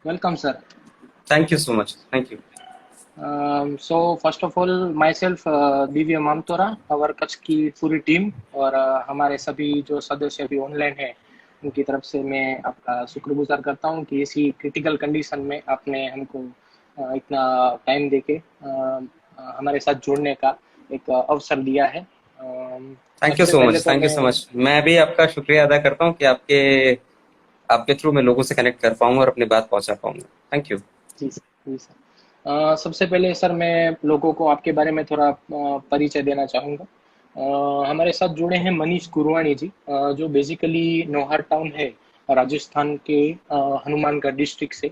Welcome, sir. Thank you so much. Thank you. So first of all, myself, Divya मामतोरा, our Kutch की पूरी team और हमारे सभी जो सदस्य अभी ऑनलाइन हैं, उनकी तरफ से मैं आपका शुक्रगुजार करता हूँ कि ऐसी क्रिटिकल कंडीशन में आपने हमको इतना टाइम देके हमारे साथ जुड़ने का एक अवसर दिया है। थैंक यू सबसे सो पहले मच। तो थैंक यू मैं सो मच। मैं भी आपका शुक्रिया अदा करता हूँ कि आपके आपके थ्रू मैं लोगों से कनेक्ट कर पाऊंगा और अपनी बात पहुंचा पाऊंगा। Thank you. जी सर, जी सर। सबसे पहले सर मैं लोगों को आपके बारे में थोड़ा परिचय देना चाहूँगा। हमारे साथ जुड़े हैं मनीष गुरवाणी जी, जो बेसिकली नौहर टाउन है राजस्थान के हनुमानगढ़ डिस्ट्रिक्ट से,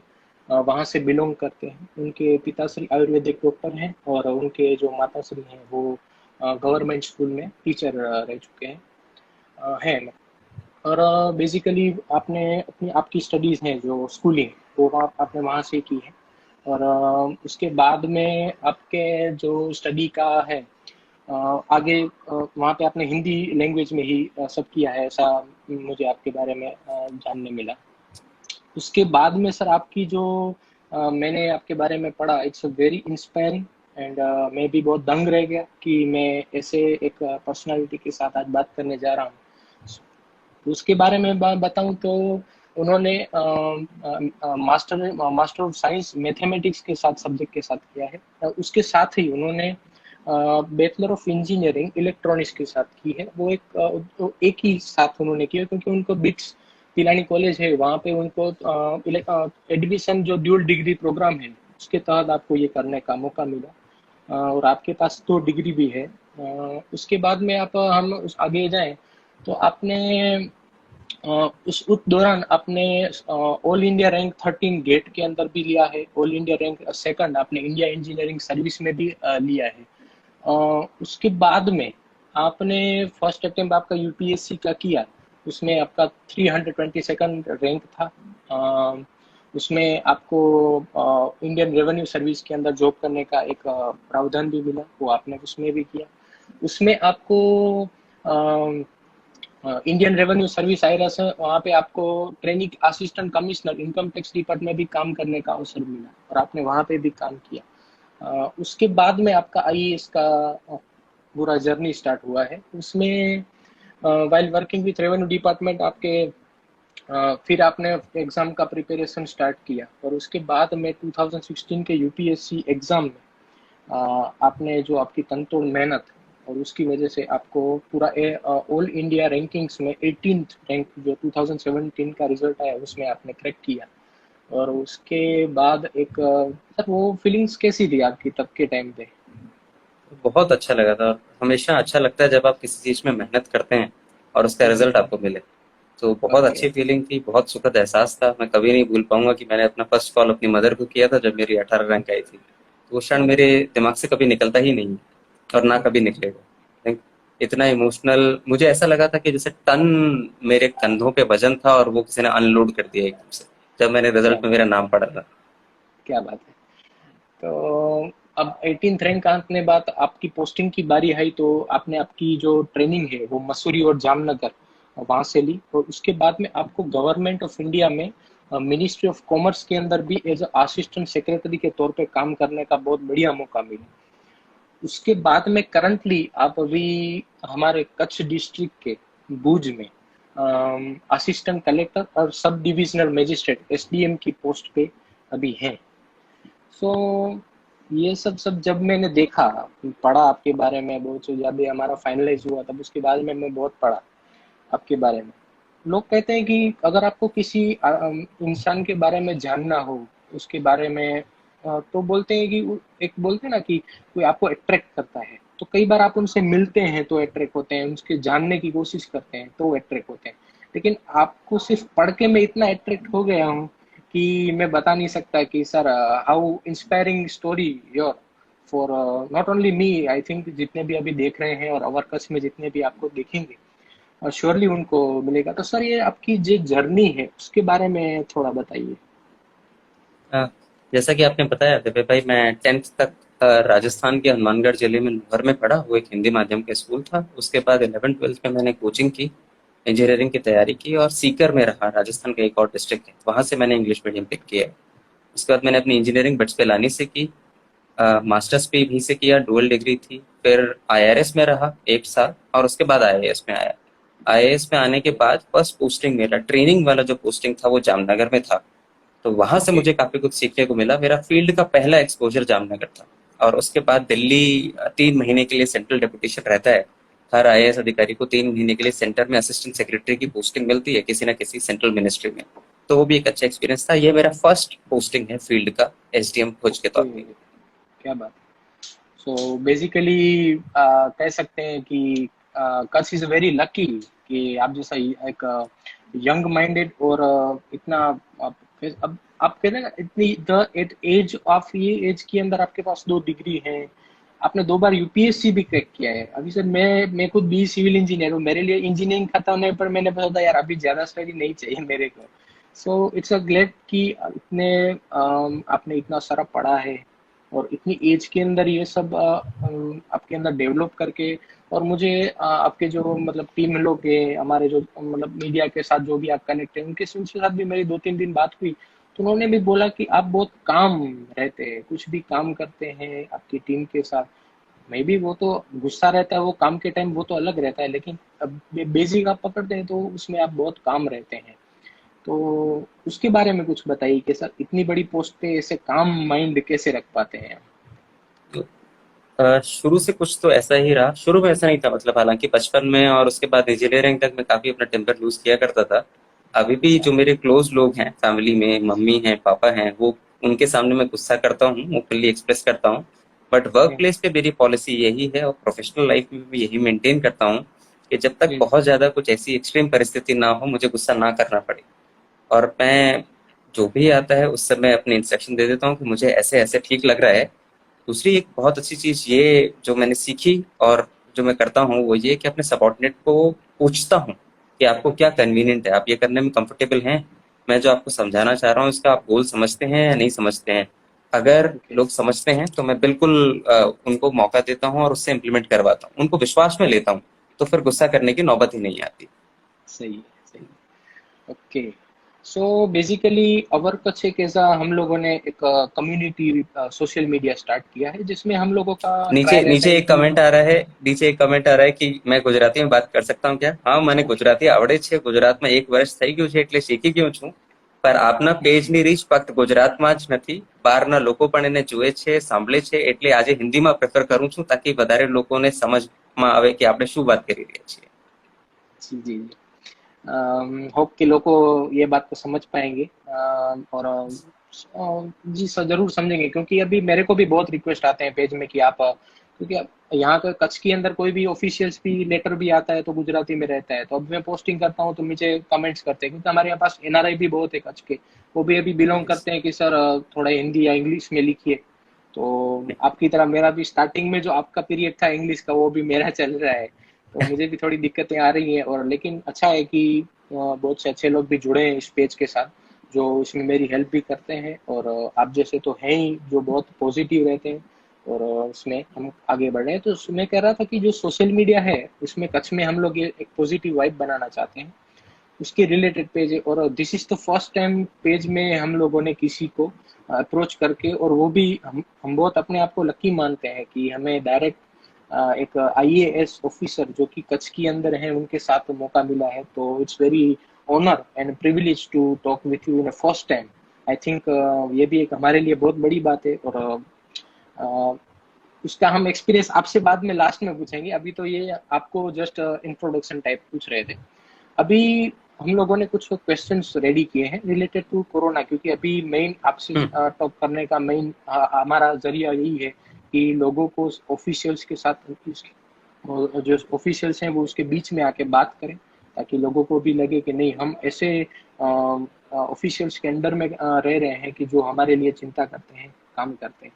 वहाँ से बिलोंग करते हैं। उनके पिताश्री आयुर्वेदिक डॉक्टर हैं और उनके जो माताश्री हैं वो गवर्नमेंट स्कूल में टीचर रह चुके हैं। और बेसिकली आपने अपनी आपकी स्टडीज़ हैं जो स्कूलिंग, वो आपने वहाँ से की है। और उसके बाद में आपके जो स्टडी का है, आगे वहाँ पे आपने हिंदी लैंग्वेज में ही सब किया है, ऐसा मुझे आपके बारे में जानने मिला। उसके बाद में सर आपकी जो मैंने आपके बारे में पढ़ा, इट्स वेरी इंस्पायरिंग एंड मैं भी बहुत दंग रह गया कि मैं ऐसे एक पर्सनालिटी के साथ आज बात करने जा रहा हूँ। उसके बारे में बताऊं तो उन्होंने मास्टर ऑफ साइंस मैथमेटिक्स के साथ सब्जेक्ट के साथ किया है। उसके साथ ही उन्होंने बैचलर ऑफ इंजीनियरिंग इलेक्ट्रॉनिक्स के साथ की है। वो एक ही साथ उन्होंने किया क्योंकि उनको बिट्स पिलानी कॉलेज है, वहाँ पे उनको एडमिशन जो ड्यूल डिग्री प्रोग्राम है उसके तहत आपको ये करने का मौका मिला। और आपके पास तो डिग्री भी है। उसके बाद में आप हम उस आगे जाएं तो आपने उस दौरान आपने ऑल इंडिया रैंक 13 गेट के अंदर भी लिया है। ऑल इंडिया रैंक सेकंड आपने इंडिया इंजीनियरिंग सर्विस में भी लिया है। उसके बाद में आपने फर्स्ट अटेम्प्ट आपका यूपीएससी का किया, उसमें आपका 322nd रैंक था। उसमें आपको इंडियन रेवेन्यू सर्विस के अंदर जॉब करने का एक प्रावधान भी मिला, वो आपने उसमें भी किया। उसमें आपको इंडियन रेवेन्यू सर्विस आईआरएस है, वहाँ पे आपको training assistant commissioner income tax department में भी काम करने का अवसर मिला और आपने वहाँ पे भी काम किया। उसके बाद में आपका आईएएस का पूरा जर्नी स्टार्ट हुआ है। उसमें while working with revenue department आपके फिर आपने एग्जाम का प्रिपरेशन स्टार्ट किया और उसके बाद में 2016 के यूपीएससी एग्जाम में आपने जो आपकी तनतोड़ मेहनत और उसकी वजह से आपको पूरा ऑल इंडिया रैंकिंग्स में 18th रैंक जो 2017 का रिजल्ट आया उसमें आपने क्रैक किया। और उसके बाद एक सर वो फीलिंग्स कैसी थी आपकी तब के टाइम पे? बहुत अच्छा लगा था। हमेशा अच्छा लगता है जब आप किसी चीज में मेहनत करते हैं और उसका रिजल्ट आपको मिले। तो बहुत ओके। अच्छी फीलिंग थी, बहुत सुखद एहसास था। मैं कभी नहीं भूल पाऊंगा कि मैंने अपना फर्स्ट कॉल अपनी मदर को किया था जब मेरी 18 रैंक आई थी। तो वो क्षण मेरे दिमाग से कभी निकलता ही नहीं और ना कभी निकलेगा। Like, इतना इमोशनल मुझे ऐसा लगा था कि जैसे टन मेरे कंधों पे वजन था और वो किसी ने अनलोड कर दिया एकदम से जब मैंने क्या रिजल्ट में मेरा नाम पढ़ा था। क्या बात है। तो अब 18th रैंक आने बाद आपकी पोस्टिंग की बारी आई, तो आपने आपकी जो ट्रेनिंग है वो मसूरी और जामनगर वहां से ली और उसके बाद में आपको गवर्नमेंट ऑफ इंडिया में मिनिस्ट्री ऑफ कॉमर्स के अंदर भी एज असिस्टेंट सेक्रेटरी के तौर पे काम करने का बहुत बढ़िया मौका मिला। उसके बाद में करंटली आप अभी हमारे कच्छ डिस्ट्रिक्ट के भुज में असिस्टेंट कलेक्टर और सब डिविजनल मजिस्ट्रेट एसडीएम की पोस्ट पे अभी हैं। सो ये सब सब जब मैंने देखा, पढ़ा आपके बारे में बहुत से, जब ये हमारा फाइनलाइज हुआ तब उसके बाद में मैं बहुत पढ़ा आपके बारे में। लोग कहते हैं कि अगर आपको किसी इंसान के बारे में जानना हो, उसके बारे में तो बोलते हैं कि एक बोलते हैं ना कि कोई आपको अट्रैक्ट करता है, तो कई बार आप उनसे मिलते हैं तो अट्रैक्ट होते हैं, उसके जानने की कोशिश करते हैं तो अट्रैक्ट होते हैं। लेकिन आपको सिर्फ पढ़ के मैं इतना अट्रैक्ट हो गया हूँ कि मैं बता नहीं सकता कि sir how inspiring story your for not only me, I think जितने भी अभी देख रहे हैं और अवर कच्छ में जितने भी आपको देखेंगे और श्योरली उनको मिलेगा। तो सर ये आपकी जो जर्नी है उसके बारे में थोड़ा बताइए। हाँ, जैसा कि आपने बताया दिव्य भाई, मैं 10th तक राजस्थान के हनुमानगढ़ जिले में लोहर में पढ़ा। वो एक हिंदी माध्यम का स्कूल था। उसके बाद 11th 12th में मैंने कोचिंग की, इंजीनियरिंग की तैयारी की और सीकर में रहा। राजस्थान का एक और डिस्ट्रिक्ट है, वहां से मैंने इंग्लिश मीडियम पिक किया। उसके बाद मैंने अपनी इंजीनियरिंग बट्स पिलानी से की, मास्टर्स भी यहीं से किया, डुअल डिग्री थी। फिर आईआरएस में रहा 1 साल और उसके बाद आईएएस में आया। आईएएस में आने के बाद फर्स्ट पोस्टिंग मेरा ट्रेनिंग वाला जो पोस्टिंग था वो जामनगर में था। तो वहां से ओके। मुझे काफी कुछ सीखने को मिला। मेरा फील्ड का पहला एक्सपोजर जामनगर था। और उसके बाद दिल्ली 3 महीने के लिए सेंट्रल डेपुटेशन रहता है। हर आईएएस अधिकारी को 3 महीने के लिए सेंटर में असिस्टेंट सेक्रेटरी की पोस्टिंग मिलती है किसी ना किसी सेंट्रल मिनिस्ट्री में। तो वो भी एक अच्छा एक्सपीरियंस था। ये मेरा फर्स्ट पोस्टिंग है फील्ड का, एसडीएम खोज के तौर ओके, पे। क्या बात। सो बेसिकली कह सकते हैं कि कच इज वेरी लकी कि आप जैसा एक यंग माइंडेड और इतना अब आप कहते हैं ना, इतनी द एट एज ऑफ ये एज के अंदर आपके पास 2 डिग्री है। आपने 2 बार यूपीएससी भी क्रैक किया है। अभी सर मैं खुद भी सिविल इंजीनियर हूँ। मेरे लिए इंजीनियरिंग खत्म होने पर मैंने सोचा यार अभी ज्यादा स्टडी नहीं चाहिए मेरे को। सो इट्स अ ग्लेड कि इतने आपने इतना सारा पढ़ा है और इतनी एज के अंदर ये सब आपके अंदर डेवलप करके। और मुझे आपके जो मतलब टीम लोग हैं हमारे, जो मतलब मीडिया के साथ जो भी आप कनेक्ट हैं, उनके उनके साथ भी मेरी 2-3 दिन बात हुई। तो उन्होंने भी बोला कि आप बहुत काम रहते हैं, कुछ भी काम करते हैं आपकी टीम के साथ। मे भी वो तो गुस्सा रहता है वो काम के टाइम, वो तो अलग रहता है, लेकिन अब बेसिक आप पकड़ते हैं तो उसमें आप बहुत काम रहते हैं। तो उसके बारे में कुछ बताइए कि सर इतनी बड़ी पोस्ट पे ऐसे काम माइंड कैसे रख पाते हैं। तो शुरू से कुछ तो ऐसा ही रहा। शुरू में ऐसा नहीं था, मतलब हालांकि बचपन में और उसके बाद इंजीनियरिंग तक मैं काफी अपना टेम्पर लूज किया करता था। अभी भी अच्छा। जो मेरे क्लोज लोग हैं फैमिली में, मम्मी हैं, पापा हैं, वो उनके सामने मैं गुस्सा करता हूँ, ओपनली एक्सप्रेस करता हूँ। But work okay. प्लेस पे मेरी पॉलिसी यही है और प्रोफेशनल लाइफ में भी यही मेंटेन करता हूँ कि जब तक जी। बहुत ज्यादा कुछ ऐसी एक्सट्रीम परिस्थिति ना हो, मुझे गुस्सा ना करना पड़े। और मैं जो भी आता है उस समय अपने इंस्ट्रक्शन दे देता हूँ कि मुझे ऐसे ऐसे ठीक लग रहा है। दूसरी एक बहुत अच्छी चीज ये जो मैंने सीखी और जो मैं करता हूँ वो ये कि अपने सबॉर्डिनेट को पूछता हूँ कि आपको क्या कन्वीनियंट है, आप ये करने में कंफर्टेबल हैं, मैं जो आपको समझाना चाह रहा हूँ इसका आप गोल समझते हैं या नहीं समझते हैं। अगर ओके। लोग समझते हैं तो मैं बिल्कुल उनको मौका देता हूँ और उससे इम्प्लीमेंट करवाता हूँ, उनको विश्वास में लेता हूँ। तो फिर गुस्सा करने की नौबत ही नहीं आती। सही है, सही है। ओके। सो बेसिकली अवर कच्छ एक ऐसा हम लोगों ने एक कम्युनिटी सोशल मीडिया स्टार्ट किया है जिसमें हम लोगों का नीचे ट्राई रहता नीचे है एक कि कमेंट आ रहा है, नीचे एक कमेंट आ रहा है कि मैं गुजराती में बात कर सकता हूँ क्या? हाँ, मैंने गुजराती आवड़े छे, ગુજરાત માં 1 વર્ષ થઈ ગયું છે એટલે શીખી ગયો છું। પર આપના પેજની રીચ ફક્ત ગુજરાતમાં જ નથી, બહારના લોકો પણ એને જુએ છે, સાંભળે છે, એટલે આજે હિન્દીમાં પ્રેફર કરું છું તાકી વધારે લોકોને સમજમાં આવે કે આપણે શું વાત કરી રહ્યા છીએ। जी जी जी, होप कि लोग को ये बात को समझ पाएंगे। और जी सर जरूर समझेंगे, क्योंकि अभी मेरे को भी बहुत रिक्वेस्ट आते हैं पेज में कि आप क्योंकि यहाँ का कच्छ के अंदर कोई भी ऑफिशियल्स भी लेटर भी आता है तो गुजराती में रहता है। तो अब मैं पोस्टिंग करता हूँ तो नीचे कमेंट्स करते हैं, क्योंकि हमारे यहाँ पास एनआरआई भी बहुत है कच्छ के। वो भी अभी बिलोंग करते हैं कि सर थोड़ा हिंदी या इंग्लिश में लिखिए। तो आपकी तरह मेरा भी स्टार्टिंग में जो आपका पीरियड था इंग्लिश का वो भी मेरा चल रहा है। तो मुझे भी थोड़ी दिक्कतें आ रही हैं, और लेकिन अच्छा है कि बहुत से अच्छे लोग भी जुड़े हैं इस पेज के साथ, जो इसमें मेरी हेल्प भी करते हैं। और आप जैसे तो हैं ही जो बहुत पॉजिटिव रहते हैं, और उसमें हम आगे बढ़ रहे हैं। तो मैं कह रहा था कि जो सोशल मीडिया है उसमें कच्छ में हम लोग ये एक पॉजिटिव वाइब बनाना चाहते हैं, उसके रिलेटेड पेज है। और this is the first time page में हम लोगों ने किसी को अप्रोच करके, और वो भी हम बहुत अपने आप को लकी मानते हैं कि हमें डायरेक्ट एक आईएएस ऑफिसर जो कि कच्छ के अंदर है उनके साथ मौका मिला है। तो it's very honour and privilege to talk with you in first time. I think ये भी एक हमारे लिए बहुत बड़ी बात है। और उसका हम एक्सपीरियंस आपसे बाद में लास्ट में पूछेंगे। अभी तो ये आपको जस्ट इंट्रोडक्शन टाइप पूछ रहे थे। अभी हम लोगों ने कुछ क्वेश्चंस रेडी किए हैं रिलेटेड टू कोरोना, क्योंकि अभी मेन आपसे हम्म। टॉक करने का मेन हमारा जरिया यही है कि लोगों को ऑफिशियल्स के साथ जो ऑफिशियल्स हैं वो उसके बीच में आके बात करें, ताकि लोगों को भी लगे कि नहीं हम ऐसे ऑफिशियल्स के अंडर में रह रहे हैं कि जो हमारे लिए चिंता करते हैं, काम करते हैं।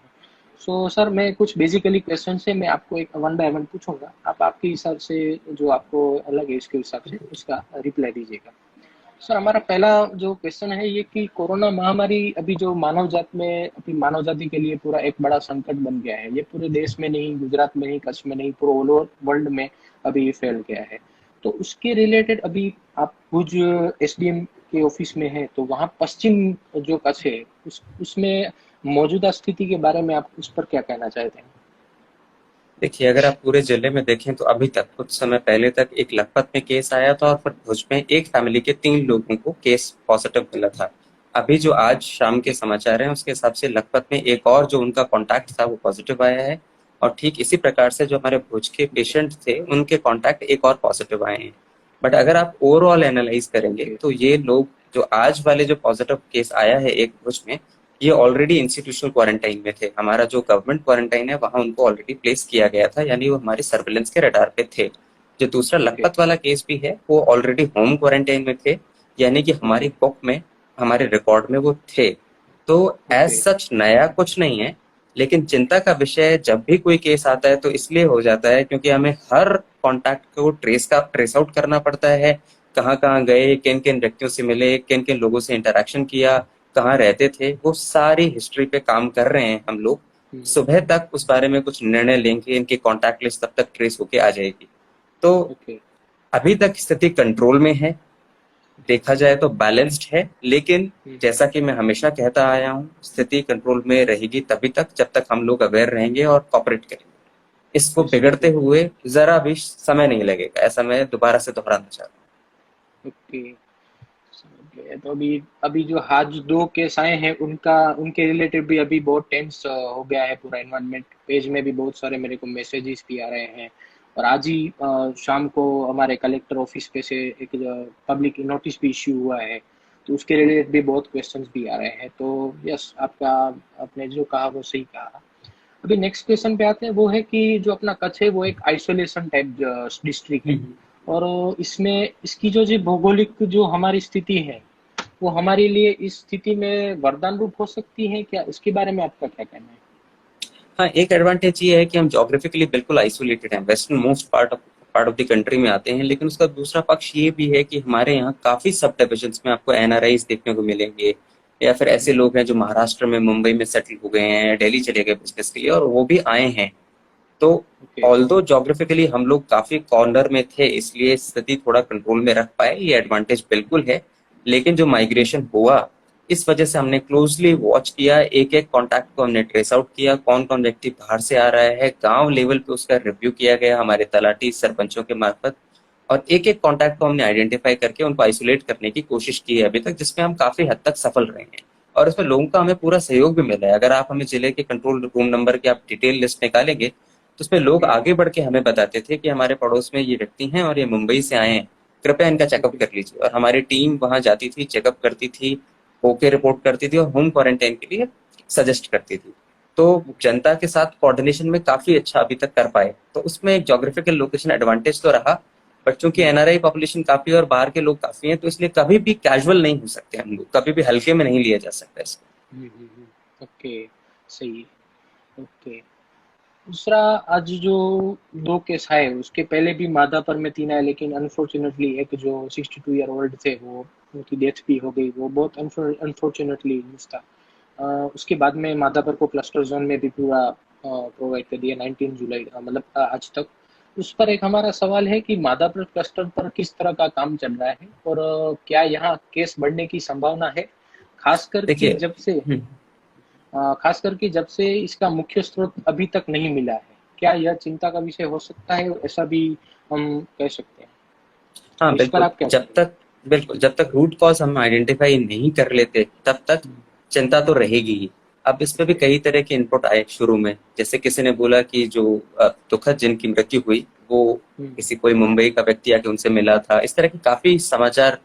सो सर मैं कुछ बेसिकली क्वेश्चन से मैं आपको एक वन बाय वन पूछूंगा, आप आपके हिसाब से जो आपको अलग है इसके हिसाब से उसका रिप्लाई दीजिएगा। सर हमारा पहला जो क्वेश्चन है ये कि कोरोना महामारी अभी जो मानव जात में, अभी मानव जाति के लिए पूरा एक बड़ा संकट बन गया है। ये पूरे देश में नहीं, गुजरात में नहीं, कच्छ में नहीं, पूरे ऑल ओवर वर्ल्ड में अभी ये फैल गया है। तो उसके रिलेटेड अभी आप कुछ एसडीएम के ऑफिस में है, तो वहाँ पश्चिम जो कच्छ है उसमें मौजूदा स्थिति के बारे में आप उस पर क्या कहना चाहते हैं? देखिए, अगर आप पूरे जिले में देखें तो अभी तक कुछ समय पहले तक एक लखपत में केस आया था और फिर भुज में एक फैमिली के 3 लोगों को केस पॉजिटिव मिला था। अभी जो आज शाम के समाचार हैं उसके हिसाब से लखपत में एक और जो उनका कॉन्टैक्ट था वो पॉजिटिव आया है, और ठीक इसी प्रकार से जो हमारे भुज के पेशेंट थे उनके कॉन्टैक्ट एक और पॉजिटिव आए हैं। बट अगर आप ओवरऑल एनालाइज करेंगे ओके। तो ये लोग जो आज वाले जो पॉजिटिव केस आया है एक भुज में, ये ऑलरेडी इंस्टीट्यूशनल क्वारंटाइन में थे। हमारा जो गवर्नमेंट क्वारंटाइन है वहां उनको ऑलरेडी प्लेस किया गया था, यानी वो हमारे सर्विलेंस के रडार पे थे। जो दूसरा ओके। लखपत वाला केस भी है वो ऑलरेडी होम क्वारंटाइन में थे, यानी कि ओके। हमारी बुक में, हमारे रिकॉर्ड में वो थे। तो एज ओके। सच नया कुछ नहीं है, लेकिन चिंता का विषय जब भी कोई केस आता है तो इसलिए हो जाता है क्योंकि हमें हर कॉन्टैक्ट को ट्रेस आउट करना पड़ता है। कहाँ कहाँ गए, किन किन व्यक्तियों से मिले, किन किन लोगों से इंटरेक्शन किया, कहाँ रहते थे, वो सारी हिस्ट्री पे काम कर रहे हैं हम लोग। सुबह तक उस बारे में कुछ निर्णय लेंगे, इनकी कॉन्टैक्ट लिस्ट तब तक ट्रेस होके आ जाएगी। तो ओके। अभी तक स्थिति कंट्रोल में है, देखा जाए तो बैलेंस्ड है, लेकिन जैसा कि मैं हमेशा कहता आया हूँ, स्थिति कंट्रोल में रहेगी तभी तक जब तक हम लोग अवेयर रहेंगे और कॉपरेट करेंगे। इसको बिगड़ते हुए जरा भी समय नहीं लगेगा, ऐसा मैं दोबारा से दोहराना चाहता ओके। समझ गए। तो अभी अभी जो आज दो केस आए हैं उनका उनके रिलेटेड भी अभी बहुत टेंस हो गया है पूरा एनवायरनमेंट। पेज में भी बहुत सारे मेरे को मैसेजेस भी आ रहे हैं, और आज ही शाम को हमारे कलेक्टर ऑफिस पे से एक पब्लिक नोटिस भी इश्यू हुआ है, तो उसके रिलेटेड भी बहुत क्वेश्चंस भी आ रहे हैं। तो यस, आपका आपने जो कहा वो सही कहा। अभी नेक्स्ट क्वेश्चन पे आते हैं, वो है कि जो अपना कच्छ है वो एक आइसोलेशन टाइप डिस्ट्रिक्ट है, हूँ। और इसमें इसकी जो जो भौगोलिक जो हमारी स्थिति है वो हमारे लिए इस स्थिति में वरदान रूप हो सकती है क्या? इसके बारे में आपका क्या कहना है? हाँ, एक एडवांटेज ये है कि हम जोग्राफिकली बिल्कुल आइसोलेटेड हैं, western most part of the country में आते हैं, लेकिन उसका दूसरा पक्ष ये भी है कि हमारे यहाँ काफी सब डिविजन्स में आपको एनआरआईज देखने को मिलेंगे, या फिर ऐसे लोग हैं जो महाराष्ट्र में, मुंबई में सेटल हो गए हैं, दिल्ली चले गए बिजनेस के लिए और वो भी आए हैं। तो ओके। ऑल्दो जोग्राफिकली हम लोग काफी कॉर्नर में थे, इसलिए स्थिति थोड़ा कंट्रोल में रख पाए, ये एडवांटेज बिल्कुल है। लेकिन जो माइग्रेशन हुआ, इस वजह से हमने क्लोजली वॉच किया, एक एक कॉन्टैक्ट को हमने ट्रेस आउट किया, कौन कौन व्यक्ति बाहर से आ रहा है, गांव लेवल पे उसका रिव्यू किया गया हमारे तलाटी सरपंचों के मार्फत, और एक एक कॉन्टैक्ट को हमने आइडेंटिफाई करके उनको आइसोलेट करने की कोशिश की है अभी तक, जिसमें हम काफी हद तक सफल रहे हैं। और इसमें लोगों का हमें पूरा सहयोग भी मिला है। अगर आप हमें जिले के कंट्रोल रूम नंबर की आप डिटेल लिस्ट निकालेंगे तो उसमें लोग आगे बढ़ के हमें बताते थे कि हमारे पड़ोस में ये व्यक्ति हैं और ये मुंबई से आए हैं, कृपया इनका चेकअप कर लीजिए। और हमारी टीम वहां जाती थी, चेकअप करती थी, होके रिपोर्ट करती थी और होम क्वारंटाइन के लिए सजेस्ट करती थी। तो जनता के साथ कोऑर्डिनेशन में काफी अच्छा अभी तक कर पाए, तो उसमें एक जोग्राफिकल लोकेशन एडवांटेज तो रहा। बट चूंकि एनआरआई पॉपुलेशन काफी है और बाहर के लोग काफी हैं, तो इसलिए कभी भी कैजुअल नहीं हो सकते हम लोग, कभी भी हल्के में नहीं लिया जा सकता इसको। ओके। सही। ओके। दूसरा, आज जो दो केस आए उसके पहले भी माधापर में तीन आए, लेकिन अनफॉर्चुनेटली एक जो 62 ईयर ओल्ड थे वो उनकी डेथ भी हो गई, वो बहुत अनफॉर्चुनेटली न्यूज़ था। उसके बाद में माधापर को क्लस्टर जोन में भी पूरा प्रोवाइड कर दिया 19 जुलाई, मतलब आज तक। उस पर एक हमारा सवाल है कि माधापर क्लस्टर पर किस तरह का काम चल रहा है, और क्या यहाँ केस बढ़ने की संभावना है, खासकर कि देखिए। जब से खास करके जब से इसका मुख्य स्रोत अभी तक नहीं मिला है? क्या यह चिंता का विषय हो सकता है, ऐसा भी हम कह सकते हैं? हाँ तो इस पर बिल्कुल, आप क्या जब कहेंगे? तक बिल्कुल जब तक रूट कॉज हम आइडेंटिफाई नहीं कर लेते तब तक चिंता तो रहेगी ही। अब इसमें भी कई तरह के इनपुट आए शुरू में, जैसे किसी ने बोला कि जो दुखद जिनकी मृत्यु हुई वो किसी कोई मुंबई का व्यक्ति आके उनसे मिला था। इस तरह के काफी समाचार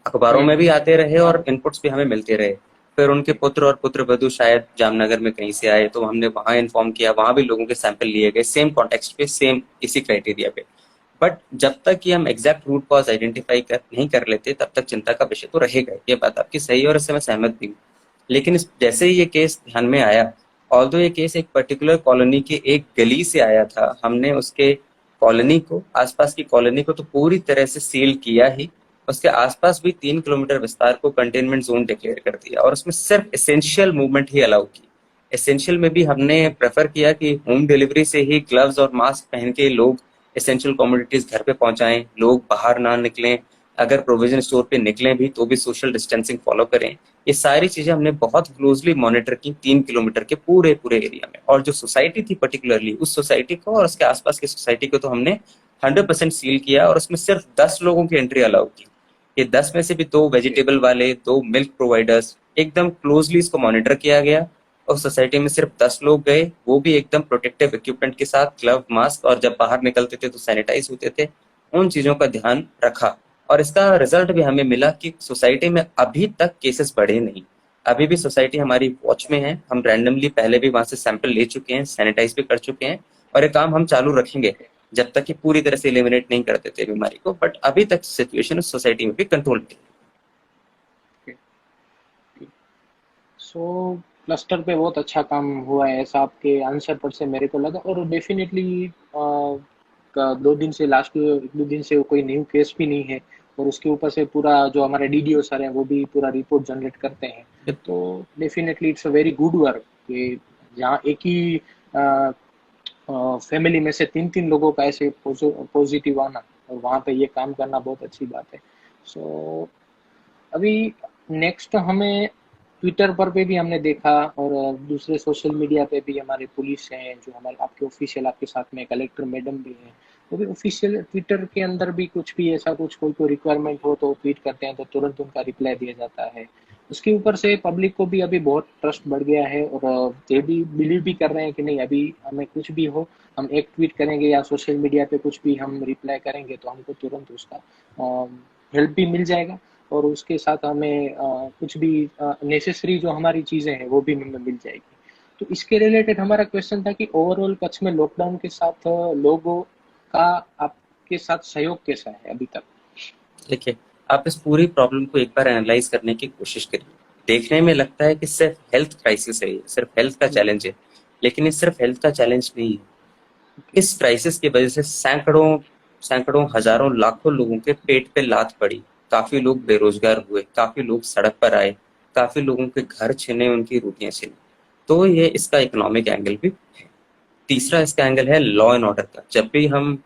अखबारों में भी आते रहे और इनपुट्स भी हमें मिलते रहे। फिर उनके पुत्र और पुत्र वधू शायद जामनगर में कहीं से आए, तो हमने वहां इन्फॉर्म किया, वहां भी लोगों के सैंपल लिए गए, सेम कॉन्टेक्स्ट पे, सेम इसी क्राइटेरिया पे। बट जब तक कि हम एग्जैक्ट रूट कॉज आइडेंटिफाई नहीं कर लेते तब तक चिंता का विषय तो रहेगा। ये बात आपकी सही है और इससे मैं सहमत भी हूँ। लेकिन जैसे ही ये केस ध्यान में आया, ऑल्दो ये केस एक पर्टिकुलर कॉलोनी के एक गली से आया था, हमने उसके कॉलोनी को, आसपास की कॉलोनी को तो पूरी तरह से सील किया ही, उसके आसपास भी 3 किलोमीटर विस्तार को कंटेनमेंट जोन डिक्लेयर कर दिया और उसमें सिर्फ एसेंशियल मूवमेंट ही अलाउ की। एसेंशियल में भी हमने प्रेफर किया कि होम डिलीवरी से ही ग्लव्स और मास्क पहन के लोग एसेंशियल कमोडिटीज घर पे पहुंचाएं, लोग बाहर ना निकलें, अगर प्रोविजन स्टोर पे निकलें भी तो भी सोशल डिस्टेंसिंग फॉलो करें। ये सारी चीजें हमने बहुत क्लोजली मॉनिटर की 3 किलोमीटर के पूरे पूरे एरिया में। और जो सोसाइटी थी पर्टिकुलरली, उस सोसाइटी को और उसके आसपास की सोसाइटी को तो हमने 100% सील किया, और उसमें सिर्फ 10 लोगों की एंट्री अलाउ की। ये 10 में से भी 2 वेजिटेबल वाले, 2 मिल्क प्रोवाइडर्स, एकदम क्लोजली इसको मॉनिटर किया गया। और सोसाइटी में सिर्फ 10 लोग गए, वो भी एकदम प्रोटेक्टिव इक्विपमेंट के साथ, ग्लव, मास्क, और जब बाहर निकलते थे तो सैनिटाइज होते थे। उन चीजों का ध्यान रखा, और इसका रिजल्ट भी हमें मिला कि सोसाइटी में अभी तक केसेस बढ़े नहीं। अभी भी सोसाइटी हमारी वॉच में है। हम रैंडमली पहले भी वहां से सैंपल ले चुके हैं, सैनिटाइज भी कर चुके हैं, और ये काम हम चालू रखेंगे जब तक कि पूरी तरह से एलिमिनेट नहीं कर देते बीमारी को। बट अभी तक सिचुएशन सोसाइटी में भी कंट्रोल में है। सो क्लस्टर पे बहुत अच्छा काम हुआ है, ऐसा आपके आंसर पर से मेरे को लगा। और डेफिनेटली 2 दिन से, लास्ट 1-2 दिन से कोई न्यू केस भी नहीं है, और उसके ऊपर से पूरा जो हमारे डीडीओ सर हैं वो भी पूरा रिपोर्ट जनरेट करते हैं। तो definitely it's a very good work कि जहाँ एक ही फैमिली में से 3-3 लोगों का ऐसे पॉजिटिव आना और वहाँ पे ये काम करना बहुत अच्छी बात है। सो अभी नेक्स्ट हमें ट्विटर पर पे भी हमने देखा, और दूसरे सोशल मीडिया पे भी हमारे पुलिस हैं जो हमारे आपके ऑफिशियल, आपके साथ में कलेक्टर मैडम भी हैं, वो भी ऑफिशियल ट्विटर के अंदर भी कुछ भी ऐसा कुछ कोई रिक्वायरमेंट हो तो ट्वीट करते हैं तो तुरंत उनका रिप्लाई दिया जाता है। उसके ऊपर से पब्लिक को भी अभी बहुत ट्रस्ट बढ़ गया है, और ये भी बिलीव भी कर रहे हैं कि नहीं, अभी हमें कुछ भी हो, हम एक ट्वीट करेंगे या सोशल मीडिया पे कुछ भी हम रिप्लाई करेंगे तो हमको तुरंत उसका हेल्प भी मिल जाएगा, और उसके साथ हमें कुछ भी नेसेसरी जो हमारी चीज़ें हैं वो भी हमें मिल जाएगी। तो इसके रिलेटेड हमारा क्वेश्चन था कि ओवरऑल कच्छ में लॉकडाउन के साथ लोगों का आपके साथ सहयोग कैसा है अभी तक? देखिए, आप इस पूरी प्रॉब्लम को एक बार एनालाइज करने की कोशिश करिए। देखने में लगता है कि सिर्फ हेल्थ क्राइसिस है, ये सिर्फ हेल्थ का चैलेंज है, लेकिन ये सिर्फ हेल्थ का चैलेंज नहीं है। इस क्राइसिस की वजह से सैकड़ों सैकड़ों हजारों लाखों लोगों के पेट पे लात पड़ी। काफी लोग बेरोजगार हुए, काफी लोग सड़क पर आए, काफी लोगों के घर छिने, उनकी रोटियां छिनी। तो ये इसका इकोनॉमिक एंगल भी है। तीसरा इसका एंगल है लॉ एंड ऑर्डर का। जब भी हम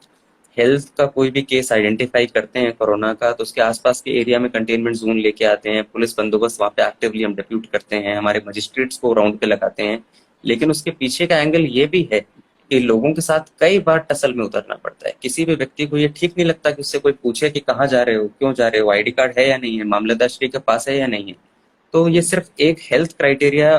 हेल्थ का कोई भी केस आइडेंटिफाई करते हैं कोरोना का, तो उसके आसपास के एरिया में कंटेनमेंट जोन लेके आते हैं, पुलिस बंदोबस्त वहां पे एक्टिवली हम डिप्यूट करते हैं, हमारे मजिस्ट्रेट्स को राउंड पे लगाते हैं। लेकिन उसके पीछे का एंगल ये भी है कि लोगों के साथ कई बार टसल में उतरना पड़ता है। किसी भी व्यक्ति को ये ठीक नहीं लगता कि उससे कोई पूछे कि कहाँ जा रहे हो, क्यों जा रहे हो, आईडी कार्ड है या नहीं है, मामलेदार श्री के पास है या नहीं है। तो ये सिर्फ एक हेल्थ क्राइटेरिया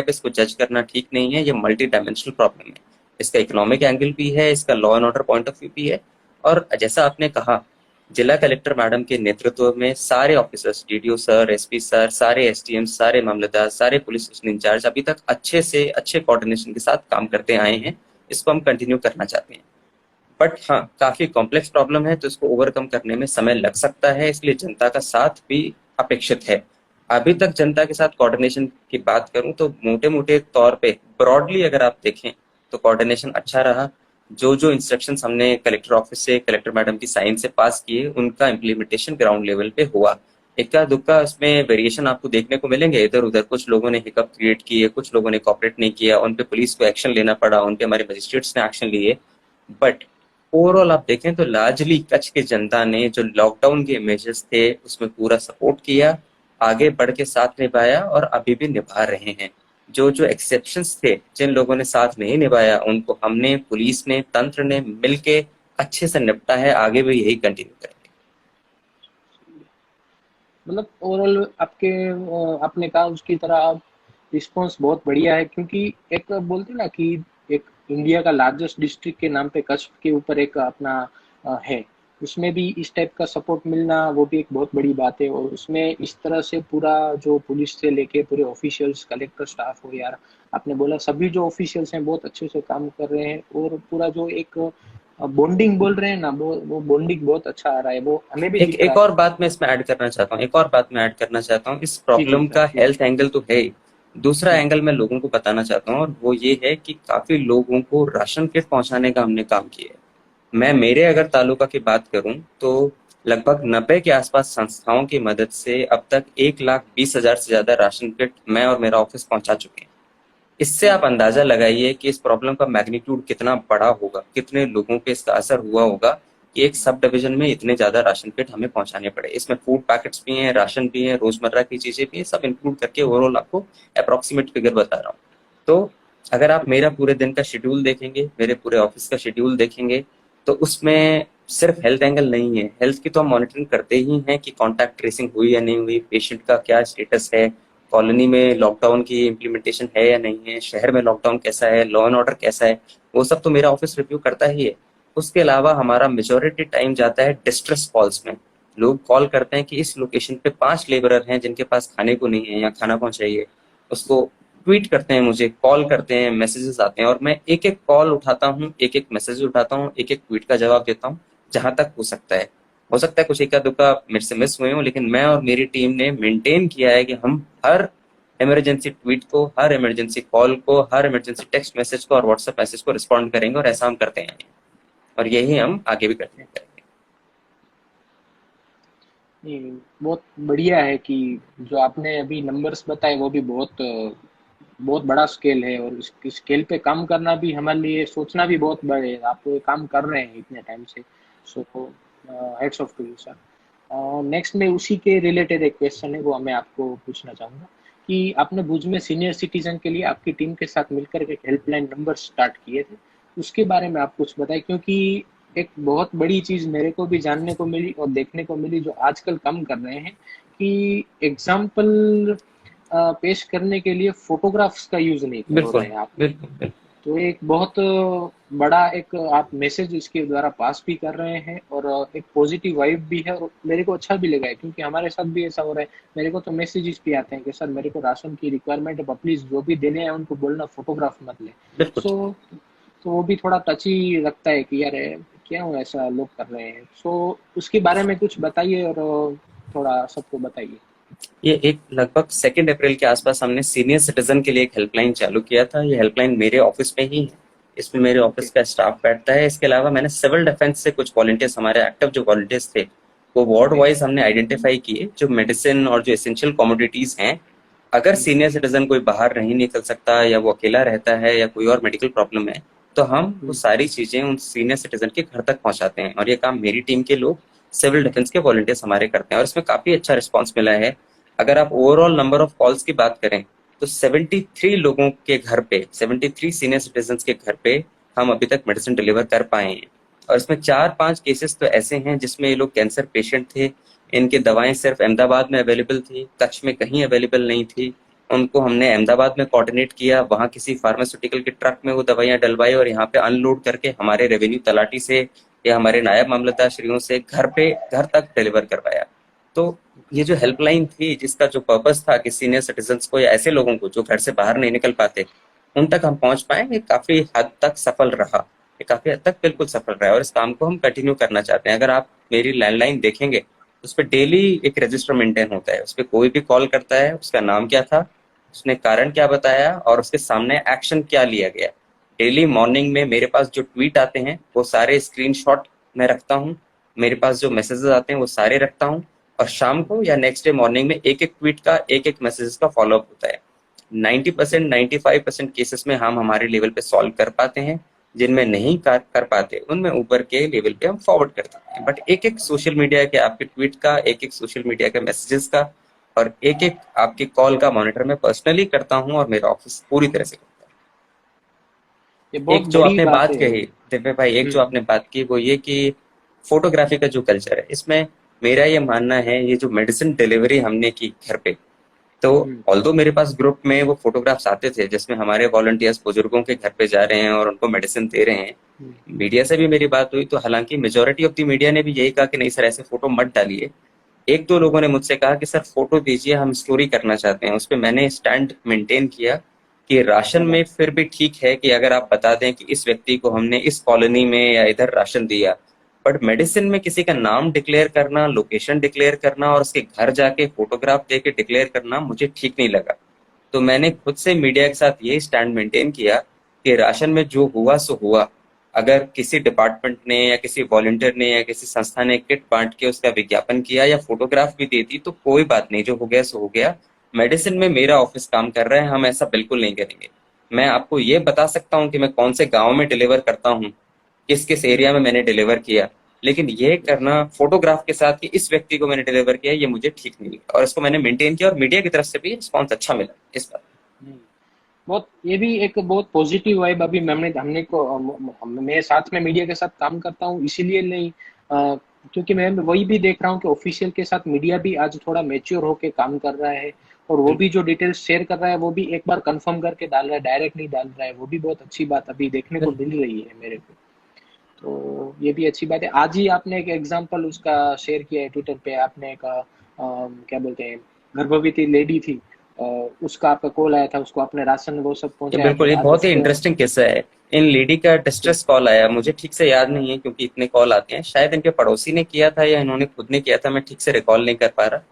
पे इसको जज करना ठीक नहीं है, ये मल्टी डायमेंशनल प्रॉब्लम है। इसका इकोनॉमिक एंगल भी है, इसका law and order point of view भी है। और जैसा आपने कहा, जिला कलेक्टर मैडम के नेतृत्व में सारे officers, DDO sir, SP sir, सारे एसडीएम, सारे मामलेदार, सारे पुलिस स्टेशन इंचार्ज अभी तक अच्छे से अच्छे कोऑर्डिनेशन के साथ काम करते आए हैं। इसको हम कंटिन्यू करना चाहते हैं। बट हाँ, काफी कॉम्प्लेक्स प्रॉब्लम है, तो इसको ओवरकम करने में समय लग सकता है, इसलिए जनता का साथ भी अपेक्षित है। अभी तक जनता के साथ कोऑर्डिनेशन की बात करूं तो मोटे मोटे तौर पे, ब्रॉडली अगर आप देखें तो कोऑर्डिनेशन अच्छा रहा। जो जो इंस्ट्रक्शंस हमने कलेक्टर ऑफिस से, कलेक्टर मैडम की साइन से पास किए, उनका इम्प्लीमेंटेशन ग्राउंड लेवल पे हुआ। इक्का दुक्का इसमें वेरिएशन आपको देखने को मिलेंगे इधर उधर। कुछ लोगों ने हिकअप क्रिएट किए, कुछ लोगों ने कॉपरेट नहीं किया, उन पे पुलिस को एक्शन लेना पड़ा, उन पे हमारे मजिस्ट्रेट्स ने एक्शन लिए। बट ओवरऑल आप देखें तो लार्जली कच्छ की जनता ने जो लॉकडाउन के मेजर्स थे उसमें पूरा सपोर्ट किया, आगे बढ़ के साथ निभाया, और अभी भी निभा रहे हैं। जो जो एक्सेप्शंस थे, जिन लोगों ने साथ नहीं निभाया, उनको हमने, पुलिस ने, तंत्र ने मिलके अच्छे से निपटा है। आगे भी यही कंटिन्यू करेंगे। मतलब ओवरऑल आपने कहा उसकी तरह रिस्पॉन्स बहुत बढ़िया है, क्योंकि एक बोलते हैं ना कि एक इंडिया का लार्जेस्ट डिस्ट्रिक्ट के नाम पे कच्छ के ऊपर एक अपना है, उसमें भी इस टाइप का सपोर्ट मिलना वो भी एक बहुत बड़ी बात है। और उसमें इस तरह से पूरा जो पुलिस से लेके पूरे ऑफिशियल्स, कलेक्टर स्टाफ हो, यार आपने बोला सभी जो ऑफिशियल्स हैं बहुत अच्छे से काम कर रहे हैं, और पूरा जो एक बॉन्डिंग बोल रहे हैं ना, वो बॉन्डिंग बहुत अच्छा आ रहा है, वो हमें भी एक दिख रहा एक और है। बात मैं इसमें ऐड करना चाहता हूँ, एक और बात मैं ऐड करना चाहता हूँ। इस जी जी प्रॉब्लम सर, का प्लीज। हेल्थ एंगल तो है ही, दूसरा एंगल मैं लोगों को बताना चाहता हूँ, और वो ये है कि काफी लोगों को राशन किट पहुंचाने का हमने काम किया है। मैं मेरे अगर तालुका की बात करूं तो लगभग 90 के आसपास संस्थाओं की मदद से अब तक 1,20,000 से ज्यादा राशन किट मैं और मेरा ऑफिस पहुंचा चुके हैं। इससे आप अंदाजा लगाइए कि इस प्रॉब्लम का मैग्नीट्यूड कितना बड़ा होगा, कितने लोगों पे इसका असर हुआ होगा। कि एक सब डिवीजन में इतने ज्यादा राशन किट हमें पहुंचाने पड़े। इसमें फूड पैकेट्स भी हैं, राशन भी है, रोजमर्रा की चीजें भी हैं, सब इंक्लूड करके ओवरऑल आपको अप्रोक्सीमेट फिगर बता रहा हूँ। तो अगर आप मेरा पूरे दिन का शेड्यूल देखेंगे, मेरे पूरे ऑफिस का शेड्यूल देखेंगे, तो उसमें सिर्फ हेल्थ एंगल नहीं है। हेल्थ की तो हम मॉनिटरिंग करते ही हैं कि कॉन्टैक्ट ट्रेसिंग हुई या नहीं हुई, पेशेंट का क्या स्टेटस है, कॉलोनी में लॉकडाउन की इम्प्लीमेंटेशन है या नहीं है, शहर में लॉकडाउन कैसा है, लॉ एंड ऑर्डर कैसा है, वो सब तो मेरा ऑफिस रिव्यू करता ही है। उसके अलावा हमारा मेजोरिटी टाइम जाता है डिस्ट्रेस कॉल्स में। लोग कॉल करते हैं कि इस लोकेशन पे 5 लेबरर हैं जिनके पास खाने को नहीं है या खाना पहुंचाइए। उसको ट्वीट करते हैं, मुझे कॉल करते हैं, मैसेजेस आते हैं, और मैं एक एक कॉल उठाता हूँ, एक एक मैसेज उठाता हूँ, एक एक ट्वीट का जवाब देता हूँ जहां तक हो सकता है। हो सकता है कुछ एका दुक्का मेरे से मिस हुए हों, लेकिन मैं और मेरी टीम ने मेंटेन किया है कि हम हर इमरजेंसी ट्वीट को, हर इमरजेंसी कॉल को, हर इमरजेंसी टेक्स्ट मैसेज को और व्हाट्सएप मैसेज को रिस्पॉन्ड करेंगे, और ऐसा हम करते हैं और यही हम आगे भी करते हैं। ये बहुत बढ़िया है कि जो आपने अभी नंबर्स बताए वो भी बहुत बहुत बड़ा स्केल है, और इस स्केल पे काम करना भी हमारे लिए सोचना भी बहुत बड़े है। आप तो ये काम कर रहे हैं इतने टाइम से, so heads off to you sir. Next में उसी के रिलेटेड एक क्वेश्चन है, वो मैं आपको पूछना चाहूँगा कि आपने भुज में सीनियर सिटीजन के लिए आपकी टीम के साथ मिलकर एक हेल्पलाइन नंबर स्टार्ट किए थे, उसके बारे में आप कुछ बताएं, क्योंकि एक बहुत बड़ी चीज़ मेरे को भी जानने को मिली और देखने को मिली जो आजकल कम कर रहे हैं कि एग्जाम्पल पेश करने के लिए फोटोग्राफ्स का यूज नहीं कर बिल्कुल रहे हैं आप। बिल्कुल बिल्कुल। तो एक बहुत बड़ा एक आप मैसेज इसके द्वारा पास भी कर रहे हैं, और एक पॉजिटिव वाइब भी है, और मेरे को अच्छा भी लगा है क्योंकि हमारे साथ भी ऐसा हो रहा है। मेरे को तो मैसेजेस भी आते हैं कि सर मेरे को राशन की रिक्वायरमेंट है, प्लीज जो भी देने हैं उनको बोलना फोटोग्राफ मत ले। बिल्कुल सो तो वो भी थोड़ा टची लगता है कि यार क्यों ऐसा लोग कर रहे हैं। सो उसके बारे में कुछ बताइए और थोड़ा सबको बताइए। ये एक लगभग 2 अप्रैल के आसपास हमने सीनियर सिटीजन के लिए एक हेल्पलाइन चालू किया था। ये हेल्पलाइन मेरे ऑफिस में ही है, इसमें मेरे ओके। ऑफिस का स्टाफ बैठता है। इसके अलावा मैंने सिविल डिफेंस से कुछ वॉलंटियर्स, हमारे एक्टिव जो वॉलंटियर्स थे, वो वार्ड ओके। वाइज हमने आइडेंटिफाई किए, जो मेडिसिन और जो एसेंशियल कमोडिटीज हैं। अगर सीनियर सिटीजन कोई बाहर नहीं निकल सकता, या वो अकेला रहता है, या कोई और मेडिकल प्रॉब्लम है, तो हम वो सारी चीजें उन सीनियर सिटीजन के घर तक पहुंचाते हैं। और ये काम मेरी टीम के लोग, सिविल डिफेंस के वॉलंटियर्स हमारे करते हैं, और इसमें काफी अच्छा रिस्पॉन्स मिला है। अगर आप ओवरऑल नंबर ऑफ कॉल्स की बात करें, तो 73 लोगों के घर पे, 73 सीनियर सिटीजन के घर पे हम अभी तक मेडिसिन डिलीवर कर पाए हैं। और इसमें 4-5 केसेस तो ऐसे हैं जिसमें ये लोग कैंसर पेशेंट थे, इनकी दवाएं सिर्फ अहमदाबाद में अवेलेबल थी, कच्छ में कहीं अवेलेबल नहीं थी। उनको हमने अहमदाबाद में कोऑर्डिनेट किया, वहां किसी फार्मास्यूटिकल के ट्रक में वो दवाइयां डलवाई, और यहाँ पे अनलोड करके हमारे रेवेन्यू तलाटी से या हमारे नायब मामलतदार श्रियों से घर तक डिलीवर करवाया। तो ये जो हेल्पलाइन थी, जिसका जो पर्पस था कि सीनियर सिटीजन्स को या ऐसे लोगों को जो घर से बाहर नहीं निकल पाते, उन तक हम पहुंच पाए, ये काफी हद तक सफल रहा। ये काफी हद तक बिल्कुल सफल रहा है, और इस काम को हम कंटिन्यू करना चाहते हैं। अगर आप मेरी लैंडलाइन देखेंगे, उस पर डेली एक रजिस्टर मेंटेन होता है। उस पर कोई भी कॉल करता है, उसका नाम क्या था, उसने कारण क्या बताया, और उसके सामने एक्शन क्या लिया गया। डेली मॉर्निंग में मेरे पास जो ट्वीट आते हैं वो सारे स्क्रीनशॉट मैं रखता हूँ, मेरे पास जो मैसेजेस आते हैं वो सारे रखता हूँ, और शाम को या नेक्स्ट डे मॉर्निंग में एक एक ट्वीट का, एक एक मैसेज का फॉलोअप होता है। 90%, 95% केसेस में हम हमारे लेवल पे सॉल्व कर पाते हैं। जिनमें नहीं कर पाते, उनमें ऊपर के लेवल पे हम फॉरवर्ड कर देते हैं। बट एक एक सोशल मीडिया के आपके ट्वीट का, एक एक सोशल मीडिया के मैसेजेस का, और एक एक आपकी कॉल का मॉनिटर मैं पर्सनली करता हूँ, और मेरा ऑफिस पूरी तरह से करता ये है। बहुत एक जो बड़ी आपने बात बात है। कही दिव्य भाई, एक जो आपने बात की वो ये कि फोटोग्राफी का जो कल्चर है, इसमें मेरा ये मानना है, ये जो मेडिसिन डिलीवरी हमने की घर पे, तो हम्म। ऑल्दो मेरे पास ग्रुप में वो फोटोग्राफ्स आते थे जिसमें हमारे वॉलंटियर्स बुजुर्गों के घर पे जा रहे हैं और उनको मेडिसिन दे रहे हैं। हम्म। मीडिया से भी मेरी बात हुई, तो हालांकि मेजोरिटी ऑफ द मीडिया ने भी यही कहा कि नहीं सर, ऐसे फोटो मत डालिए। एक दो लोगों ने मुझसे कहा कि सर फोटो दीजिए, हम स्टोरी करना चाहते हैं। उस पर मैंने स्टैंड मेंटेन किया कि राशन क्या में बात फिर भी ठीक है कि अगर आप बता दें कि इस व्यक्ति को हमने इस कॉलोनी में या इधर राशन दिया, बट मेडिसिन में किसी का नाम डिक्लेयर करना, लोकेशन डिक्लेयर करना, और उसके घर जाके फोटोग्राफ दे के डिक्लेयर करना मुझे ठीक नहीं लगा। तो मैंने खुद से मीडिया के साथ ये स्टैंड मेंटेन किया कि राशन में जो हुआ सो हुआ। अगर किसी डिपार्टमेंट ने या किसी वॉलंटियर ने या किसी संस्था ने किट बांट के उसका विज्ञापन किया या फोटोग्राफ भी दे दी, तो कोई बात नहीं, जो हो गया सो हो गया। मेडिसिन में मेरा ऑफिस काम कर रहा है, हम ऐसा बिल्कुल नहीं करेंगे। मैं आपको ये बता सकता हूँ कि मैं कौन से गांव में डिलीवर करता हूँ, किस किस है। एरिया में मैंने डिलीवर किया, लेकिन ये करना फोटोग्राफ के साथ कि इस व्यक्ति को मैंने डिलीवर किया, ये मुझे ठीक नहीं लगा, और इसको मैंने मेंटेन किया और मीडिया की तरफ से भी रिस्पॉन्स अच्छा मिला इस पर। हम्म। बहुत, ये भी एक बहुत पॉजिटिव वाइब अभी हमने हमने को मैं साथ में मीडिया के साथ काम करता हूँ इसीलिए नहीं, क्योंकि मैं वही भी देख रहा हूँ कि ऑफिशियल के साथ मीडिया भी आज थोड़ा मेच्योर होके काम कर रहा है, और वो भी जो डिटेल्स शेयर कर रहा है वो भी एक बार कंफर्म करके डाल रहा है, डायरेक्ट नहीं डाल रहा है, वो भी बहुत अच्छी बात अभी देखने को बिल्कुल। मिल रही है मेरे को। तो ये भी अच्छी बात है। आज ही आपने एक एग्जांपल उसका शेयर किया है ट्विटर पे, आपने एक क्या बोलते हैं, गर्भवती लेडी थी, अ, उसका आपका कॉल आया था, उसको आपने राशन वो सब ये पहुंचाया, बिल्कुल, फिर ये आज बहुत ही उसको। इंटरेस्टिंग किस्सा है। इन लेडी का जी। डिस्ट्रेस कॉल आया, मुझे ठीक से याद नहीं है क्योंकि इतने कॉल आते हैं, शायद इनके पड़ोसी ने किया था या इन्होंने खुद ने किया था, मैं ठीक से रिकॉल नहीं कर पा रहा।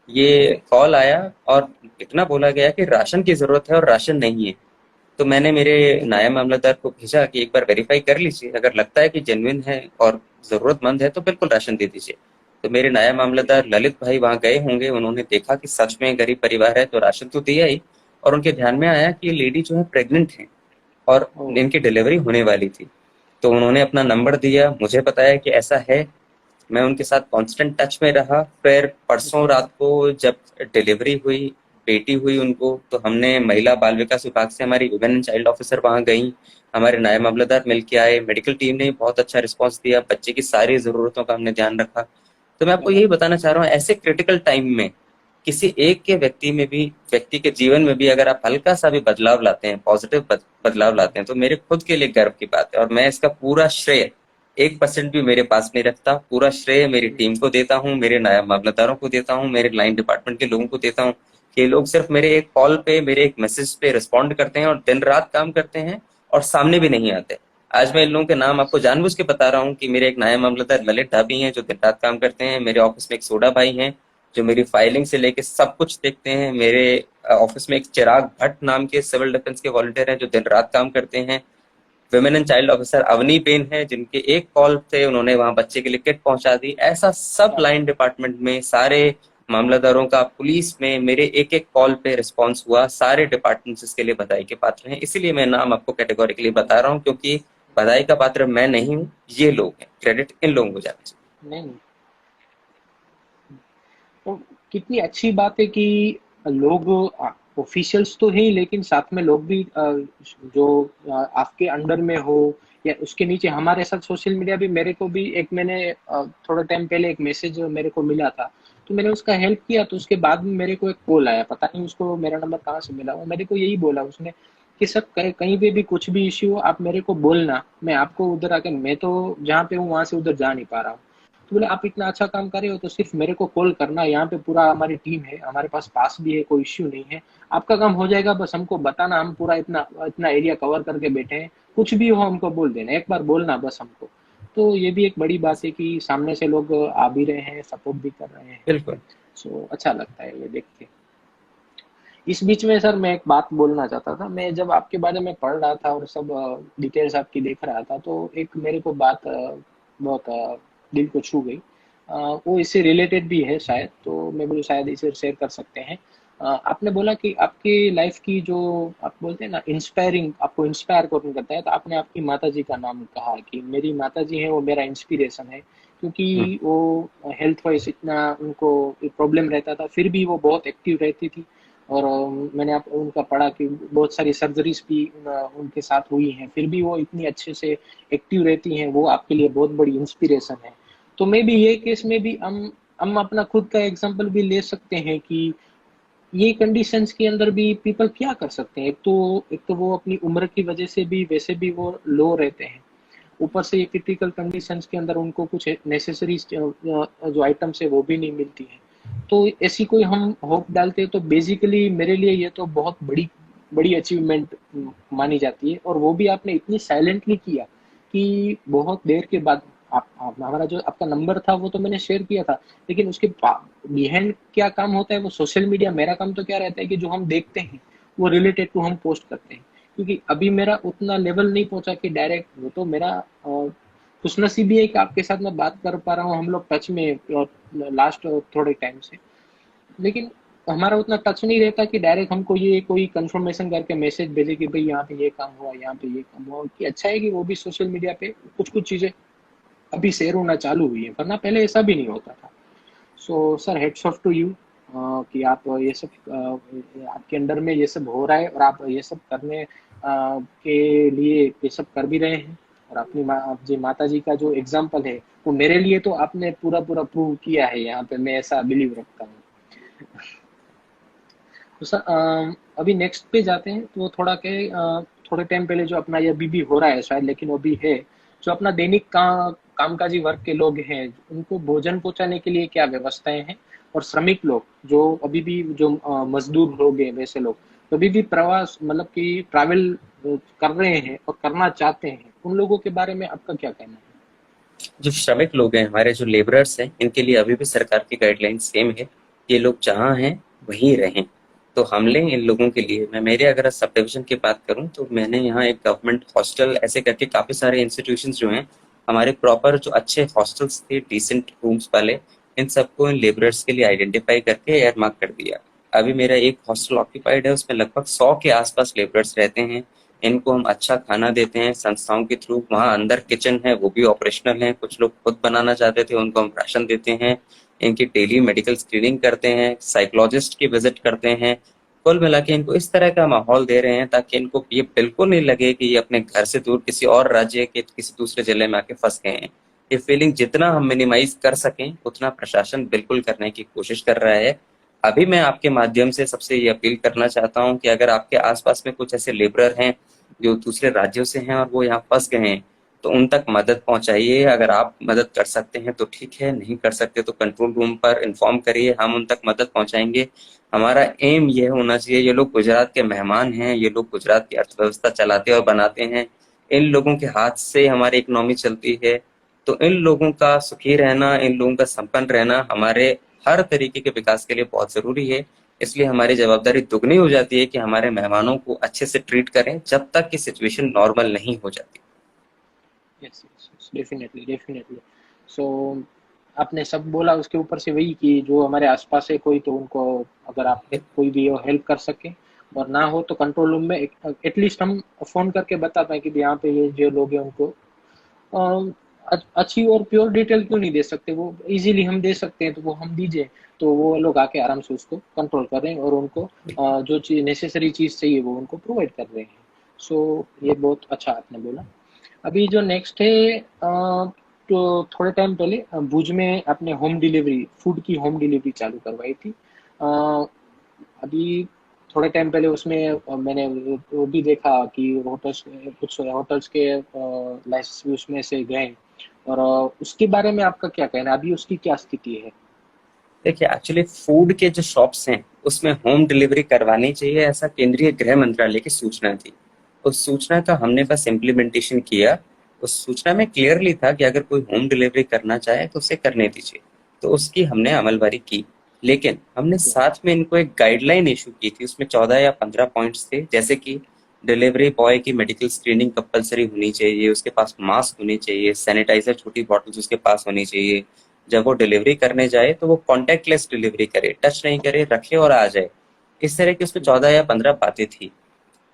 ये ओके। कॉल आया और इतना बोला गया कि राशन की जरूरत है और राशन नहीं है। तो मैंने मेरे नायब मामलतदार को भेजा कि एक बार वेरीफाई कर लीजिए, अगर लगता है कि जेन्युइन है और जरूरतमंद है तो बिल्कुल राशन दे दीजिए। तो मेरे नायब ओके। मामलतदार ललित भाई वहां गए होंगे, उन्होंने देखा कि सच में गरीब परिवार है तो राशन तो दिया ही, और उनके ध्यान में आया कि ये लेडी जो है प्रेग्नेंट है और ओ। इनकी डिलीवरी होने वाली थी। तो उन्होंने अपना नंबर दिया, मुझे बताया कि ऐसा है। मैं उनके साथ कांस्टेंट टच में रहा। फिर परसों ओके। रात को जब डिलीवरी हुई, बेटी हुई उनको, तो हमने महिला बाल विकास विभाग से हमारी वुमेन एंड चाइल्ड ऑफिसर वहां गई, हमारे नायब मामलतदार मिलके आए, मेडिकल टीम ने बहुत अच्छा रिस्पॉन्स दिया, बच्चे की सारी जरूरतों का हमने ध्यान रखा। तो मैं आपको यही बताना चाह रहा हूँ, ऐसे क्रिटिकल टाइम में किसी एक के व्यक्ति के जीवन में भी अगर आप हल्का सा भी बदलाव लाते हैं, पॉजिटिव बदलाव लाते हैं, तो मेरे खुद के लिए गर्व की बात है, और मैं इसका पूरा श्रेय 1% भी मेरे पास नहीं रखता, पूरा श्रेय मेरी टीम को देता हूँ, मेरे नायब मामलतदारों को देता हूँ, मेरे लाइन डिपार्टमेंट के लोगों को देता हूँ। कि ये लोग सिर्फ मेरे एक कॉल पे, मेरे एक मैसेज पे रिस्पॉन्ड करते हैं और दिन रात काम करते हैं और सामने भी नहीं आते। आज मैं इन लोगों के नाम आपको जानबूझ के बता रहा हूँ कि मेरे एक नायब मामलतदार ललित ढाबी हैं जो दिन रात काम करते हैं, मेरे ऑफिस में एक सोडा भाई हैं जो मेरी फाइलिंग से लेके सब कुछ देखते हैं, मेरे ऑफिस में एक चिराग भट्ट नाम के सिविल डिफेंस के वॉलंटियर हैं जो दिन रात काम करते हैं, women and child officer Avni ben है जिनके एक कॉल से उन्होंने वहां बच्चे के लिए किट पहुंचा दी। ऐसा सब क्या बात लाइन डिपार्टमेंट में सारे मामलादारों का, पुलिस में मेरे एक एक कॉल पे रिस्पांस हुआ, सारे डिपार्टमेंट्स इसके लिए बधाई के पात्र हैं। इसीलिए मैं नाम आपको कैटेगोरिकली बता रहा हूँ क्योंकि बधाई का पात्र मैं नहीं हूँ, ये लोग हैं, क्रेडिट इन लोगों को जाना चाहिए। नहीं, नहीं। तो कितनी अच्छी बात है कि लोग ऑफिशियल्स तो हैं, लेकिन साथ में लोग भी जो आपके अंडर में हो या उसके नीचे, हमारे साथ सोशल मीडिया भी, मेरे को भी एक, मैंने थोड़ा टाइम पहले एक मैसेज मेरे को मिला था, तो मैंने उसका हेल्प किया, तो उसके बाद में मेरे को एक कॉल आया, पता नहीं उसको मेरा नंबर कहाँ से मिला, वो मेरे को यही बोला उसने कि सर कहीं पे भी कुछ भी इश्यू हो आप मेरे को बोलना, मैं आपको उधर आके, मैं तो जहाँ पे हूँ वहां से उधर जा नहीं पा रहा हूँ। तो बोले आप इतना अच्छा काम कर रहे हो तो सिर्फ मेरे को कॉल करना, यहाँ पे पूरा हमारी टीम है, हमारे पास भी है, कोई इश्यू नहीं है, आपका काम हो जाएगा, बस हमको बताना, हम पूरा इतना इतना एरिया कवर करके बैठे हैं, कुछ भी हो हमको बोल देना, एक बार बोलना बस हमको। तो ये भी एक बड़ी बात है कि सामने से लोग आ भी रहे हैं, सपोर्ट भी कर रहे हैं। बिल्कुल। सो अच्छा लगता है ये देख के। इस बीच में सर मैं एक बात बोलना चाहता था, मैं जब आपके बारे में पढ़ रहा था और सब डिटेल्स आपकी देख रहा था, तो एक मेरे को बात बहुत दिल को छू गई। वो इससे रिलेटेड भी है शायद, तो मैं बोलूँ शायद इसे शेयर कर सकते हैं। आपने बोला कि आपकी लाइफ की जो, आप बोलते हैं ना इंस्पायरिंग, आपको इंस्पायर कौन करता है, तो आपने आपकी माता जी का नाम कहा कि मेरी माता जी है वो मेरा इंस्पिरेशन है, क्योंकि हम्म। वो हेल्थ वाइज इतना उनको प्रॉब्लम रहता था, फिर भी वो बहुत एक्टिव रहती थी। और मैंने आप उनका पढ़ा कि बहुत सारी सर्जरीज भी उनके साथ हुई हैं, फिर भी वो इतनी अच्छे से एक्टिव रहती हैं, वो आपके लिए बहुत बड़ी इंस्पिरेशन है। तो मे भी ये केस में भी हम अपना खुद का एग्जांपल भी ले सकते हैं कि ये कंडीशंस के अंदर भी पीपल क्या कर सकते हैं। एक तो वो अपनी उम्र की वजह से भी वैसे भी वो लो रहते हैं, ऊपर से ये क्रिटिकल कंडीशंस के अंदर उनको कुछ नेसेसरी जो आइटम्स है वो भी नहीं मिलती है। तो ऐसी कोई हम होप डालते हैं तो बेसिकली मेरे लिए ये तो बहुत बड़ी बड़ी अचीवमेंट मानी जाती है, और वो भी आपने इतनी साइलेंटली किया कि बहुत देर के बाद हमारा जो आपका नंबर था वो तो मैंने शेयर किया था, लेकिन उसके बिहाइंड क्या काम होता है वो सोशल मीडिया, मेरा काम तो क्या रहता है कि जो हम देखते हैं वो रिलेटेड टू हम पोस्ट करते हैं, क्योंकि अभी मेरा उतना लेवल नहीं पहुंचा कि डायरेक्ट, वो तो मेरा खुशनसीबी है कि आपके साथ मैं बात कर पा रहा हूँ, हम लोग टच में लास्ट थोड़े टाइम से, लेकिन हमारा उतना टच नहीं रहता कि डायरेक्ट हमको ये कोई कंफर्मेशन करके मैसेज भेजे कि भाई यहाँ पे ये काम हुआ, यहाँ पे ये काम हुआ, कि अच्छा है कि वो भी सोशल मीडिया पे कुछ कुछ चीजें अभी शेयर होना चालू हुई है, वरना पहले ऐसा भी नहीं होता था। So sir, heads off to you कि आप ये सब आपके अंडर में ये सब हो रहा है, और आप ये सब करने के लिए ये सब कर भी रहे हैं। और अपनी आप जी माता जी का जो एग्जाम्पल है, वो मेरे लिए तो आपने पूरा पूरा प्रूव किया है यहाँ पे, मैं ऐसा बिलीव रखता हूँ। तो सर अभी नेक्स्ट पे जाते हैं, तो थोड़ा के थोड़े टाइम पहले जो अपना ये अभी भी हो रहा है शायद, लेकिन वो भी है, जो अपना दैनिक कामकाजी वर्ग के लोग हैं, उनको भोजन पहुंचाने के लिए क्या व्यवस्थाएं हैं? और श्रमिक लोग जो अभी भी जो मजदूर लोग हैं, वैसे लोग तो अभी भी प्रवास मतलब कि ट्रैवल कर रहे हैं और करना चाहते हैं, उन लोगों के बारे में आपका क्या कहना है? जो श्रमिक लोग हैं, हमारे जो लेबरर्स हैं, इनके लिए अभी भी सरकार की गाइडलाइन सेम है, ये लोग जहाँ हैं वहीं रहें। तो हमले इन लोगों के लिए, मैं मेरे अगर सब डिवीजन की बात करूं तो मैंने यहाँ एक गवर्नमेंट हॉस्टल ऐसे करके काफी सारे इंस्टीट्यूशंस जो हैं हमारे, प्रॉपर जो अच्छे हॉस्टल्स थे डिसेंट रूम्स वाले, इन सबको इन लेबरर्स के लिए आइडेंटिफाई करके एयर मार्क कर दिया। अभी मेरा एक हॉस्टल ऑक्यूपाइड है, उसमें लगभग 100 के आसपास लेबरर्स रहते हैं। इनको हम अच्छा खाना देते हैं संस्थाओं के थ्रू, वहाँ अंदर किचन है वो भी ऑपरेशनल है, कुछ लोग खुद बनाना चाहते थे उनको हम राशन देते हैं। इनकी डेली मेडिकल स्क्रीनिंग करते हैं, साइकोलॉजिस्ट की विजिट करते हैं। कुल मिला के इनको इस तरह का माहौल दे रहे हैं ताकि इनको ये बिल्कुल नहीं लगे कि ये अपने घर से दूर किसी और राज्य के किसी दूसरे जिले में आके फंस गए हैं। ये फीलिंग जितना हम मिनिमाइज कर सकें उतना प्रशासन बिल्कुल करने की कोशिश कर रहा है। अभी मैं आपके माध्यम से सबसे ये अपील करना चाहता हूँ कि अगर आपके आसपास में कुछ ऐसे लेबरर हैं जो दूसरे राज्यों से हैं और वो यहाँ फंस गए हैं, तो उन तक मदद पहुंचाइए। अगर आप मदद कर सकते हैं तो ठीक है, नहीं कर सकते तो कंट्रोल रूम पर इन्फॉर्म करिए, हम उन तक मदद पहुंचाएंगे। हमारा एम ये होना चाहिए, ये लोग गुजरात के मेहमान हैं, ये लोग गुजरात की अर्थव्यवस्था चलाते और बनाते हैं, इन लोगों के हाथ से हमारी इकोनॉमी चलती है। तो इन लोगों का सुखी रहना, इन लोगों का संपन्न रहना हमारे हर तरीके के विकास के लिए बहुत जरूरी है। इसलिए हमारी जवाबदारी दुगनी हो जाती है कि हमारे मेहमानों को अच्छे से ट्रीट करें जब तक कि सिचुएशन नॉर्मल नहीं हो जाती। Yes yes yes, definitely definitely. So आपने सब बोला, उसके ऊपर से वही कि जो हमारे आसपास है कोई, तो उनको अगर आप कोई भी हेल्प कर सके, और ना हो तो कंट्रोल रूम में एटलीस्ट हम फोन करके बता पाए कि यहाँ पे ये जो लोग हैं उनको अच्छी और प्योर डिटेल क्यों नहीं दे सकते, वो इजीली हम दे सकते हैं तो वो हम दीजिए, तो वो लोग आके आराम से उसको कंट्रोल कर रहे हैं, और उनको जो चीज नेसेसरी चीज चाहिए वो उनको प्रोवाइड कर रहे हैं। सो ये बहुत अच्छा आपने बोला। अभी जो नेक्स्ट है, तो थोड़े टाइम पहले भुज में आपने होम डिलीवरी, फूड की होम डिलीवरी चालू करवाई थी। अभी थोड़े टाइम पहले उसमें मैंने वो भी देखा कि होटल्स, कुछ होटल्स के लाइसेंस भी उसमें से गए, और उसके बारे में आपका क्या कहना है, अभी उसकी क्या स्थिति है? देखिए, एक्चुअली फूड के जो शॉप्स हैं उसमें होम डिलीवरी करवानी चाहिए, ऐसा केंद्रीय गृह मंत्रालय की सूचना थी। उस सूचना का हमने बस इम्प्लीमेंटेशन किया। उस सूचना में क्लियरली था कि अगर कोई होम डिलीवरी करना चाहे तो उसे करने दीजिए, तो उसकी हमने अमलवारी की। लेकिन हमने ओके। साथ में इनको एक गाइडलाइन इशू की थी, उसमें 14 या 15 पॉइंट्स थे, जैसे कि डिलीवरी बॉय की मेडिकल स्क्रीनिंग कंपलसरी होनी चाहिए, उसके पास मास्क होनी चाहिए, सैनिटाइजर छोटी बॉटल्स उसके पास होनी चाहिए। जब वो डिलीवरी करने जाए तो वो कॉन्टेक्टलेस डिलीवरी करे, टच नहीं करे, रखे और आ जाए। इस तरह की उसमें 14 या 15 बातें थी।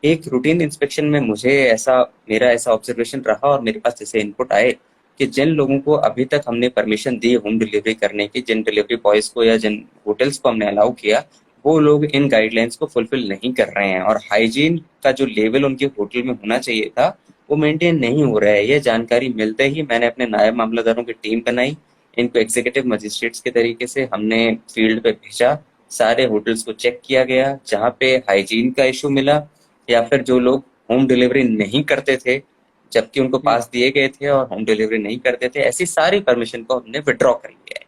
एक रूटीन इंस्पेक्शन में मुझे ऐसा, मेरा ऐसा ऑब्जर्वेशन रहा और मेरे पास जैसे इनपुट आए कि जिन लोगों को अभी तक हमने परमिशन दी होम डिलीवरी करने की, जिन डिलीवरी बॉयज को या जिन होटल्स को हमने अलाउ किया, वो लोग इन गाइडलाइंस को फुलफिल नहीं कर रहे हैं, और हाइजीन का जो लेवल उनके होटल में होना चाहिए था वो मेंटेन नहीं हो रहा है। ये जानकारी मिलते ही मैंने अपने नायब मामलतदारों की टीम बनाई, इनको एग्जीक्यूटिव मजिस्ट्रेट्स के तरीके से हमने फील्ड पे भेजा। सारे होटल्स को चेक किया गया, जहाँ पे हाइजीन का इशू मिला या फिर जो लोग होम डिलीवरी नहीं करते थे जबकि उनको पास दिए गए थे और होम डिलीवरी नहीं करते थे, ऐसी सारी परमिशन को हमने विड्रॉ कर लिया है।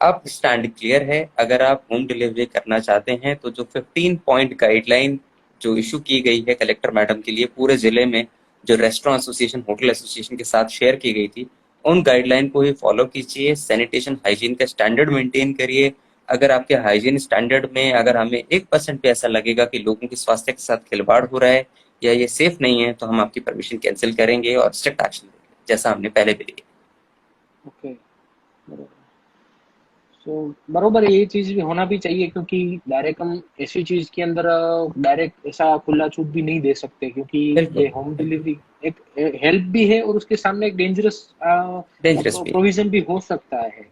अब स्टैंड क्लियर है, अगर आप होम डिलीवरी करना चाहते हैं तो जो 15 पॉइंट गाइडलाइन जो इशू की गई है कलेक्टर मैडम के लिए पूरे जिले में, जो रेस्टोरेंट एसोसिएशन होटल एसोसिएशन के साथ शेयर की गई थी, उन गाइडलाइन को ही फॉलो कीजिए। सैनिटेशन हाइजीन का स्टैंडर्ड मेंटेन करिए। अगर आपके हाइजीन स्टैंडर्ड में अगर हमें 1% भी ऐसा लगेगा कि लोगों के स्वास्थ्य के साथ खिलवाड़ हो रहा है या ये सेफ नहीं है, तो हम आपकी परमिशन कैंसिल करेंगे और स्ट्रिक्ट एक्शन लेंगे, जैसा हमने पहले भी लिया। ओके। तो बरोबर है, ये चीज भी होना भी चाहिए, क्योंकि डायरेक्ट हम ऐसी चीज के अंदर डायरेक्ट ऐसा खुला छूट भी नहीं दे सकते, क्योंकि बिल्कुल। ये होम डिलीवरी एक हेल्प भी है और उसके सामने एक डेंजरस डेंजरस भी है। प्रोविजन भी हो सकता है।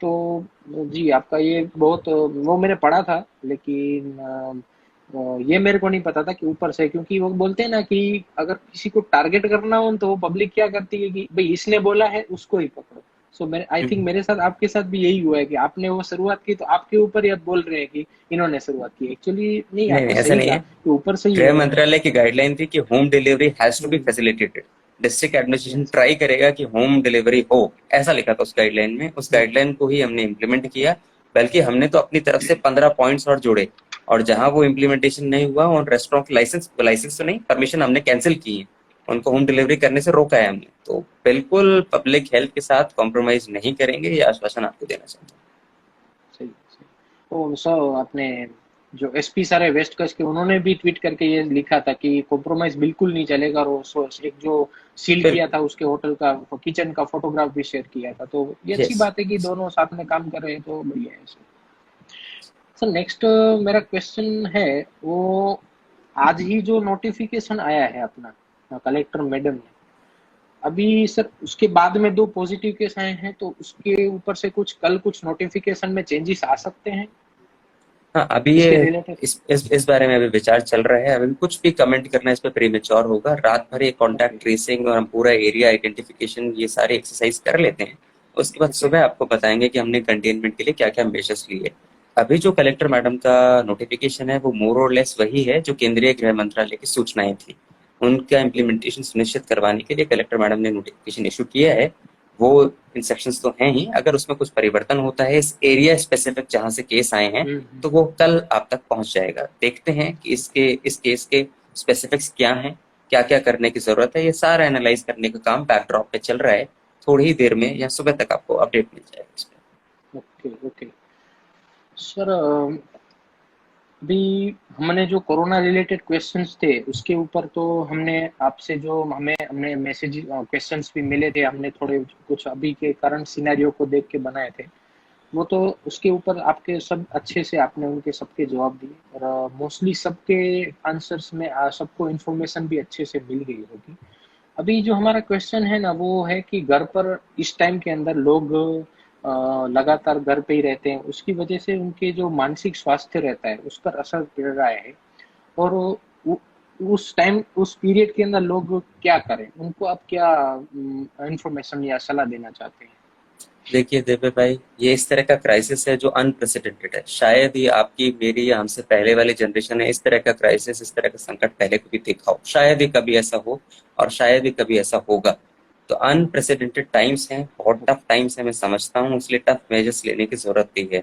तो जी, आपका ये बहुत वो मैंने पढ़ा था, लेकिन ये मेरे को नहीं पता था कि ऊपर से, क्योंकि वो बोलते हैं ना कि अगर किसी को टारगेट करना हो तो वो पब्लिक क्या करती है कि भाई इसने बोला है उसको ही पकड़ो। सो मेरे आई थिंक हम्म। मेरे साथ आपके साथ भी यही हुआ है कि आपने वो शुरुआत की तो आपके ऊपर ही आप बोल रहे हैं कि इन्होंने शुरुआत की। एक्चुअली नहीं, नहीं नहीं, आपने ऐसा सही नहीं कहा है। कि ऊपर से ही गृह है। मंत्रालय की गाइडलाइन थी कि home delivery has to be hmm, facilitated. District administration yes. Try करेगा कि होम डिलीवरी हो, ऐसा लिखा था उस गाइडलाइन में। उस हम्म, गाइडलाइन को ही हमने इम्प्लीमेंट किया। बल्कि हमने तो अपनी तरफ से 15 पॉइंट्स और जोड़े। और जहां वो इम्प्लीमेंटेशन नहीं हुआ, उन रेस्टोरेंट की लाइसेंस तो नहीं, परमिशन हमने कैंसिल की है। उनको होम डिलीवरी करने से रोका है हमने। तो बिल्कुल पब्लिक हेल्थ के साथ कॉम्प्रोमाइज नहीं करेंगे, ये आश्वासन आपको देना चाहता सही सही। तो सर, आपने जो एसपी सर है वेस्ट कच्छ के, उन्होंने भी ट्वीट करके ये लिखा था कि कॉम्प्रोमाइज बिल्कुल नहीं चलेगा, और एक जो सील हूँ। किया बिल्कुल। था उसके होटल का किचन का फोटोग्राफ भी शेयर किया था। तो ये अच्छी यस। बात है कि दोनों साथ में काम कर रहे हैं, तो बढ़िया है सर। सर नेक्स्ट मेरा क्वेश्चन है, वो आज ही जो नोटिफिकेशन आया है अपना कलेक्टर मैडम ने, अभी सर उसके बाद में 2 पॉजिटिव केस आए हैं, तो उसके ऊपर से कुछ कल कुछ नोटिफिकेशन में चेंजेस आ सकते हैं हाँ, अभी ये इसके रिलेटेड? इस बारे में अभी विचार चल रहा है। अभी कुछ भी कमेंट करना इस पे प्रीमेच्योर होगा। रात भर ये ओके, कॉन्टैक्ट ट्रेसिंग और हम पूरा एरिया आइडेंटिफिकेशन ये सारी एक्सरसाइज कर लेते हैं। उसके बाद ओके, सुबह आपको बताएंगे कि हमने कंटेनमेंट के लिए क्या क्या मेजर्स लिए। अभी जो कलेक्टर ओके। मैडम का नोटिफिकेशन है वो मोर और लेस वही है जो केंद्रीय गृह मंत्रालय की सूचनाएं थी। उनका इम्प्लीमेंटेशन सुनिश्चित करवाने के लिए कलेक्टर मैडम ने नोटिफिकेशन इशू किया है। वो इंस्ट्रक्शंस तो हैं ही। अगर उसमें कुछ परिवर्तन होता है इस एरिया स्पेसिफिक जहां से केस आए हैं, हम्म। तो वो कल आप तक पहुंच जाएगा। देखते हैं कि इस केस के स्पेसिफिक्स क्या हैं, क्या क्या करने की जरूरत है। ये सारा एनालाइज करने का काम बैकड्रॉप पे चल रहा है। थोड़ी ही देर में या सुबह तक आपको अपडेट मिल जाएगा इस पे। Okay, okay. सर अभी हमने जो कोरोना रिलेटेड क्वेश्चंस थे उसके ऊपर तो हमने आपसे जो हमें हमने मैसेज क्वेश्चंस भी मिले थे, हमने थोड़े कुछ अभी के करंट सिनेरियो को देख के बनाए थे। वो तो उसके ऊपर आपके सब अच्छे से आपने उनके सबके जवाब दिए, और मोस्टली सबके आंसर्स में सबको इन्फॉर्मेशन भी अच्छे से मिल गई होगी। अभी जो हमारा क्वेश्चन है ना, वो है कि घर पर इस टाइम के अंदर लोग लगातार घर पे ही रहते हैं, उसकी वजह से उनके जो मानसिक स्वास्थ्य रहता है उस पर असर पड़ रहा है। और उस टाइम उस पीरियड के अंदर लोग क्या करें, उनको आप क्या इंफॉर्मेशन या सलाह देना चाहते हैं? देखिए देवे भाई, ये इस तरह का क्राइसिस है जो अनप्रेसिडेंटेड है। शायद ये आपकी मेरी या हमसे पहले वाली जनरेशन है इस तरह का क्राइसिस, इस तरह का संकट पहले कभी देखा हो। शायद ही कभी ऐसा हो, और शायद ही कभी ऐसा होगा। तो अनप्रेसिडेंटेड टाइम्स हैं, बहुत टफ टाइम्स है, मैं समझता हूँ। इसलिए टफ मेजर्स लेने की जरूरत भी है।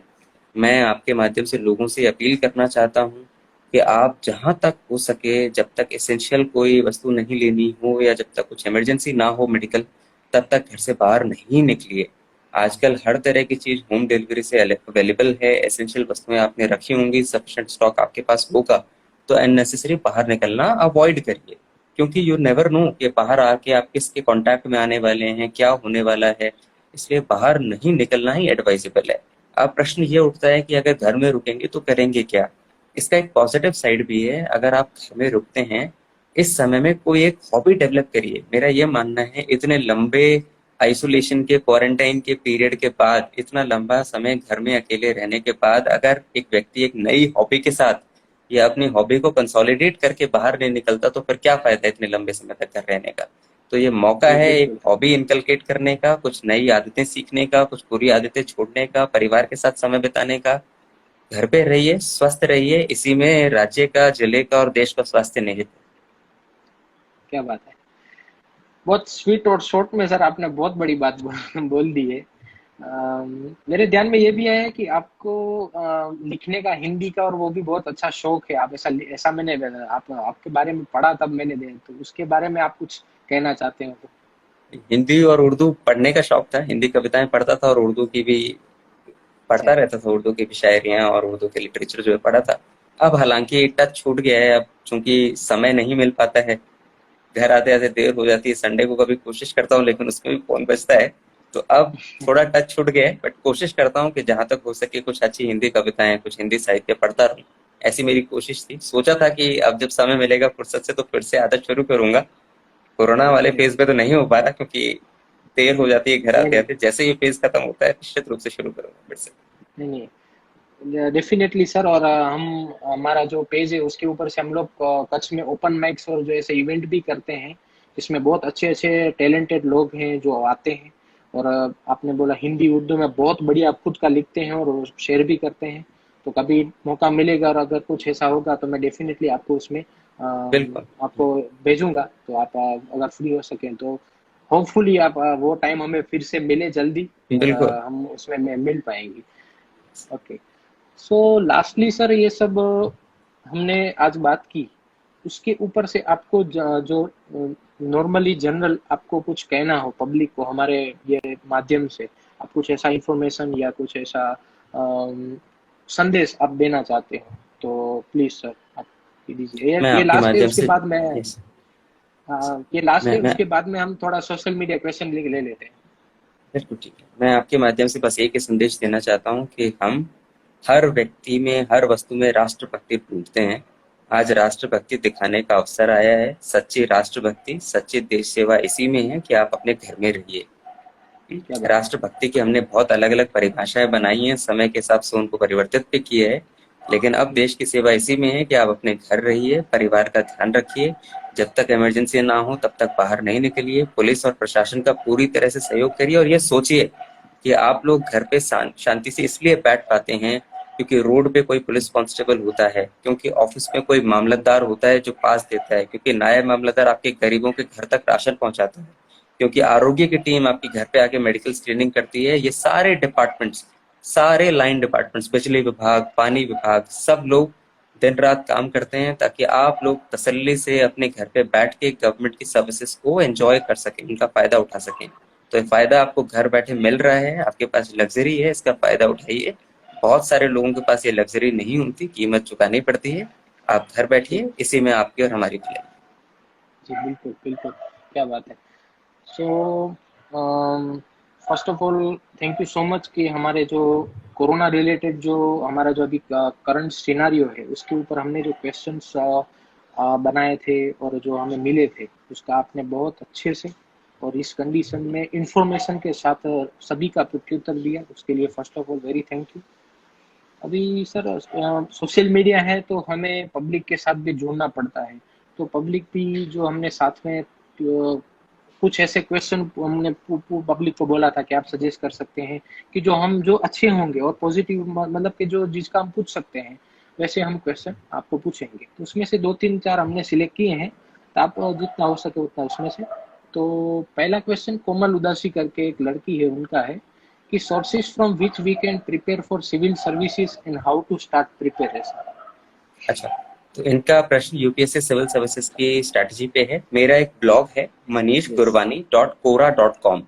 मैं आपके माध्यम से लोगों से अपील करना चाहता हूँ कि आप जहां तक हो सके, जब तक एसेंशियल कोई वस्तु नहीं लेनी हो या जब तक कुछ इमरजेंसी ना हो मेडिकल, तब तक घर से बाहर नहीं निकलिए। आजकल हर तरह की चीज होम डिलीवरी से अवेलेबल है। एसेंशियल वस्तुएं आपने रखी होंगी, सफिशिएंट स्टॉक आपके पास होगा। तो अननेसेसरी बाहर निकलना अवॉइड करिए। क्योंकि यू नेवर नो कि बाहर आके आप किसके कांटेक्ट में आने वाले हैं, क्या होने वाला है। इसलिए बाहर नहीं निकलना ही एडवाइजेबल है। अब प्रश्न ये उठता है कि अगर घर में रुकेंगे तो करेंगे क्या। इसका एक पॉजिटिव साइड भी है। अगर आप घर में रुकते हैं, इस समय में कोई एक हॉबी डेवलप करिए। मेरा ये मानना है, इतने लंबे आइसोलेशन के, क्वारंटाइन के पीरियड के बाद, इतना लंबा समय घर में अकेले रहने के बाद, अगर एक व्यक्ति एक नई हॉबी के साथ या अपनी हॉबी को कंसोलिडेट करके बाहर नहीं निकलता, तो फिर क्या फायदा इतने लंबे समय तक घर रहने का। तो ये मौका जी है एक बिल्कुल। हॉबी इनकलकेट करने का, कुछ नई आदतें सीखने का, कुछ बुरी आदतें छोड़ने का, परिवार के साथ समय बिताने का। घर पे रहिए, स्वस्थ रहिए, इसी में राज्य का, जिले का और देश का स्वास्थ्य निहित है। क्या बात है, बहुत स्वीट और शॉर्ट में सर आपने बहुत बड़ी बात बोल दी है। मेरे ध्यान में ये भी आया है कि आपको लिखने का हिंदी का और वो भी बहुत अच्छा शौक है। आप ऐसा ऐसा मैंने आप आपके बारे में पढ़ा तब मैंने तो उसके बारे में आप कुछ कहना चाहते हो तो? हिंदी और उर्दू पढ़ने का शौक था। हिंदी कविताएं पढ़ता था और उर्दू की भी अच्छा। पढ़ता रहता था। उर्दू की भी शायरियां और उर्दू के लिटरेचर जो है पढ़ा था। अब हालांकि टच छूट गया है। अब चूंकि समय नहीं मिल पाता है, घर आते आते देर हो जाती है, संडे को कभी कोशिश करता हूँ लेकिन उसमें भी फोन बजता है। तो अब थोड़ा टच छूट गया है, बट कोशिश करता हूँ कि जहां तक हो सके कुछ अच्छी हिंदी कविताएं, कुछ हिंदी साहित्य पढ़ता रहूं। ऐसी मेरी कोशिश थी। सोचा था कि अब जब समय मिलेगा फुर्सत से तो फिर से आदत शुरू करूंगा। कोरोना वाले नहीं फेज पे तो नहीं हो पा रहा, क्योंकि देर हो जाती है घर नहीं आते नहीं आते। जैसे ही फेज खत्म होता है निश्चित रूप से शुरू करूंगा फिर से। नहीं नहीं, डेफिनेटली सर। और हम हमारा जो पेज है उसके ऊपर से हम लोग कच्छ में ओपन माइक्स और जो ऐसे इवेंट भी करते हैं, जिसमें बहुत अच्छे अच्छे टैलेंटेड लोग हैं जो आते हैं। और आपने बोला हिंदी उर्दू में बहुत बढ़िया आप खुद का लिखते हैं और शेयर भी करते हैं। तो कभी मौका मिलेगा और अगर कुछ ऐसा होगा तो मैं डेफिनेटली आपको उसमें बिल्कुल। आपको भेजूंगा। तो आप अगर फ्री हो सकें तो होपफुली आप वो टाइम हमें फिर से मिले जल्दी, और बिल्कुल। हम उसमें मिल पाएंगे। ओके। सो लास्टली सर, ये सब हमने आज बात की, उसके ऊपर से आपको जो नॉर्मली जनरल आपको कुछ कहना हो पब्लिक को हमारे ये माध्यम से, आप कुछ ऐसा इंफॉर्मेशन या कुछ ऐसा अम, संदेश आप देना चाहते हो तो प्लीज सर आप दीजिए। मैं ये आपके लास्ट है, माध्यम उसके से, बाद मैं यस, ये लास्ट है, मैं उसके बाद में हम थोड़ा सोशल मीडिया क्वेश्चन ले लेते हैं। बिल्कुल ठीक है। मैं आपके माध्यम से बस एक ही संदेश देना चाहता हूँ कि हम हर व्यक्ति में, हर वस्तु में राष्ट्रभक्ति ढूंढते हैं। आज राष्ट्रभक्ति दिखाने का अवसर आया है। सच्ची राष्ट्रभक्ति, सच्ची देश सेवा इसी में है कि आप अपने घर में रहिए। क्या बात है। राष्ट्रभक्ति की हमने बहुत अलग अलग परिभाषाएं बनाई हैं, समय के हिसाब से उनको परिवर्तित भी किए है। लेकिन अब देश की सेवा इसी में है कि आप अपने घर रहिए, परिवार का ध्यान रखिए। जब तक इमरजेंसी ना हो तब तक बाहर नहीं निकलिए। पुलिस और प्रशासन का पूरी तरह से सहयोग करिए। और ये सोचिए कि आप लोग घर पे शांति से इसलिए बैठ पाते हैं क्योंकि रोड पे कोई पुलिस कांस्टेबल होता है, क्योंकि ऑफिस में कोई मामलतदार होता है जो पास देता है, क्योंकि नायब मामलतदार आपके गरीबों के घर तक राशन पहुंचाता है, क्योंकि आरोग्य की टीम आपके घर पे आके मेडिकल स्क्रीनिंग करती है। ये सारे डिपार्टमेंट्स, सारे लाइन डिपार्टमेंट्स, बिजली विभाग, पानी विभाग, सब लोग दिन रात काम करते हैं ताकि आप लोग तसल्ली से अपने घर पे बैठ के गवर्नमेंट की सर्विसेज को एंजॉय कर सकें, उनका फायदा उठा सकें। तो ये फायदा आपको घर बैठे मिल रहा है, आपके पास लग्जरी है, इसका फायदा उठाइए। बहुत सारे लोगों के पास ये लग्जरी नहीं होती, कीमत चुकानी पड़ती है। आप घर जी बैठिए, इसी में आपकी और हमारी भलाई। जी, बिल्कुल बिल्कुल, क्या बात है। So first of all thank you so much कि हमारे जो कोरोना रिलेटेड जो हमारा जो अभी करंट सिनारियो है उसके ऊपर हमने जो क्वेश्चंस बनाए थे और जो हमें मिले थे उसका आपने बहुत अच्छे से और इस कंडीशन में इंफॉर्मेशन के साथ सभी का प्रत्युत्तर दिया, उसके लिए first of all very thank you. अभी सर सोशल मीडिया है तो हमें पब्लिक के साथ भी जुड़ना पड़ता है। तो पब्लिक भी जो हमने साथ में कुछ ऐसे क्वेश्चन हमने पब्लिक को बोला था कि आप सजेस्ट कर सकते हैं कि जो हम जो अच्छे होंगे और पॉजिटिव मतलब कि जो जिसका हम पूछ सकते हैं वैसे हम क्वेश्चन आपको पूछेंगे। तो उसमें से दो तीन चार हमने सिलेक्ट किए हैं, तो आप जितना हो सके उतना उसमें से। तो पहला क्वेश्चन कोमल उदासी करके एक लड़की है उनका है कि sources from which we can prepare for civil services and how to start preparation. अच्छा, तो इनका प्रश्न यूपीएससी सिविल सर्विसेज की स्ट्रैटेजी पे है। मेरा एक ब्लॉग है यस। manishgurbani.quora.com,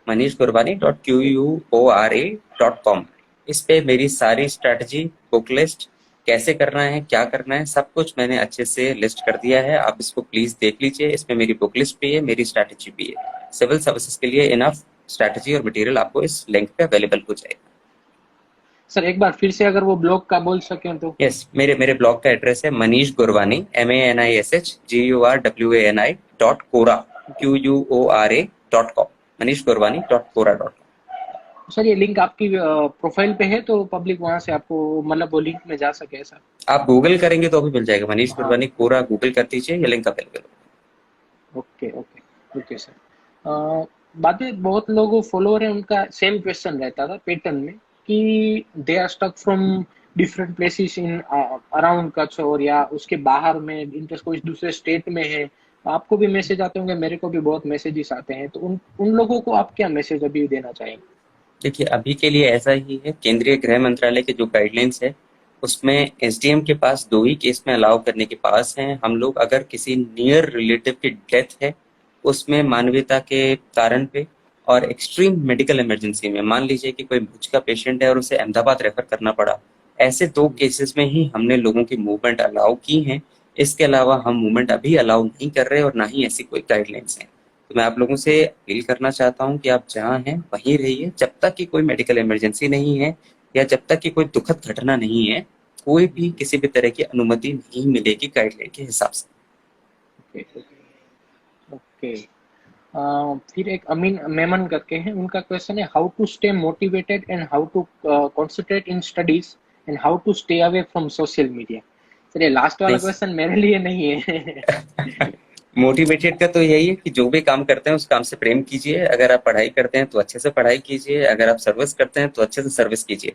manishgurbani.quora.com। इस पे मेरी सारी स्ट्रैटेजी, बुक लिस्ट, कैसे करना है, क्या करना है, सब कुछ मैंने अच्छे से लिस्ट कर दिया है। आप इसको प्लीज देख लीजिए। इसमें मेरी बुक लिस्ट भी है, मेरी स्ट्रैटेजी भी है। सिविल सर्विसेज के लिए इनफ स्ट्रैटेजी और मटेरियल आपको इस लिंक पे अवेलेबल हो जाएगा। सर एक बार फिर से अगर वो ब्लॉग का बोल सकें तो। यस, मेरे मेरे ब्लॉग का एड्रेस है Manish Gurwani, MANISHGURWANI.quora.com, manishgurwani.quora.com। Sir ये लिंक आपकी प्रोफाइल पे है तो पब्लिक वहां से आपको मतलब वो लिंक में जा सके ऐसा। आप गूगल करेंगे तो भी मिल जाएगा, मनीष हाँ। गुरवानी कोरा गूगल कर दीजिए, ये लिंक अवेलेबल है। Okay okay okay sir. बातें बहुत लोग फॉलोअर हैं उनका सेम क्वेश्चन रहता था पैटर्न में कि they are stuck from different places in around Kutch और या उसके बाहर में इंटरेस्ट कोई दूसरे स्टेट में है। आपको भी मैसेज आते होंगे, मेरे को भी बहुत मैसेजेस आते हैं, तो उन उन लोगों को आप क्या मैसेज अभी देना चाहेंगे। देखिए, अभी के लिए ऐसा ही है। केंद्रीय गृह मंत्रालय के जो गाइडलाइंस है उसमें एसडीएम के पास 2 ही केस में अलाउ करने के पास हैं। हम लोग अगर किसी नियर रिलेटिव की डेथ है, उसमें मानवीयता के कारण पे और एक्सट्रीम मेडिकल इमरजेंसी में, मान लीजिए कि कोई भुज का पेशेंट है और उसे अहमदाबाद रेफर करना पड़ा, ऐसे 2 केसेस में ही हमने लोगों की मूवमेंट अलाउ की हैं। इसके अलावा हम मूवमेंट अभी अलाउ नहीं कर रहे और ना ही ऐसी कोई गाइडलाइंस है। तो मैं आप लोगों से अपील करना चाहता हूँ कि आप जहाँ हैं वहीं रहिए, जब तक कि कोई मेडिकल इमरजेंसी नहीं है या जब तक कि कोई दुखद घटना नहीं है, कोई भी किसी भी तरह की अनुमति नहीं मिलेगी गाइडलाइन के हिसाब से। Okay okay. फिर एक अमीन मेमन करके हैं, उनका क्वेश्चन है how to stay motivated and how to concentrate in studies and how to stay away from social media. Sir ये लास्ट वाला नहीं, क्वेश्चन मेरे लिए नहीं है। मोटिवेटेड का तो यही है कि जो भी काम करते हैं उस काम से प्रेम कीजिए। अगर आप पढ़ाई करते हैं तो अच्छे से पढ़ाई कीजिए, अगर आप सर्विस करते हैं तो अच्छे से सर्विस कीजिए।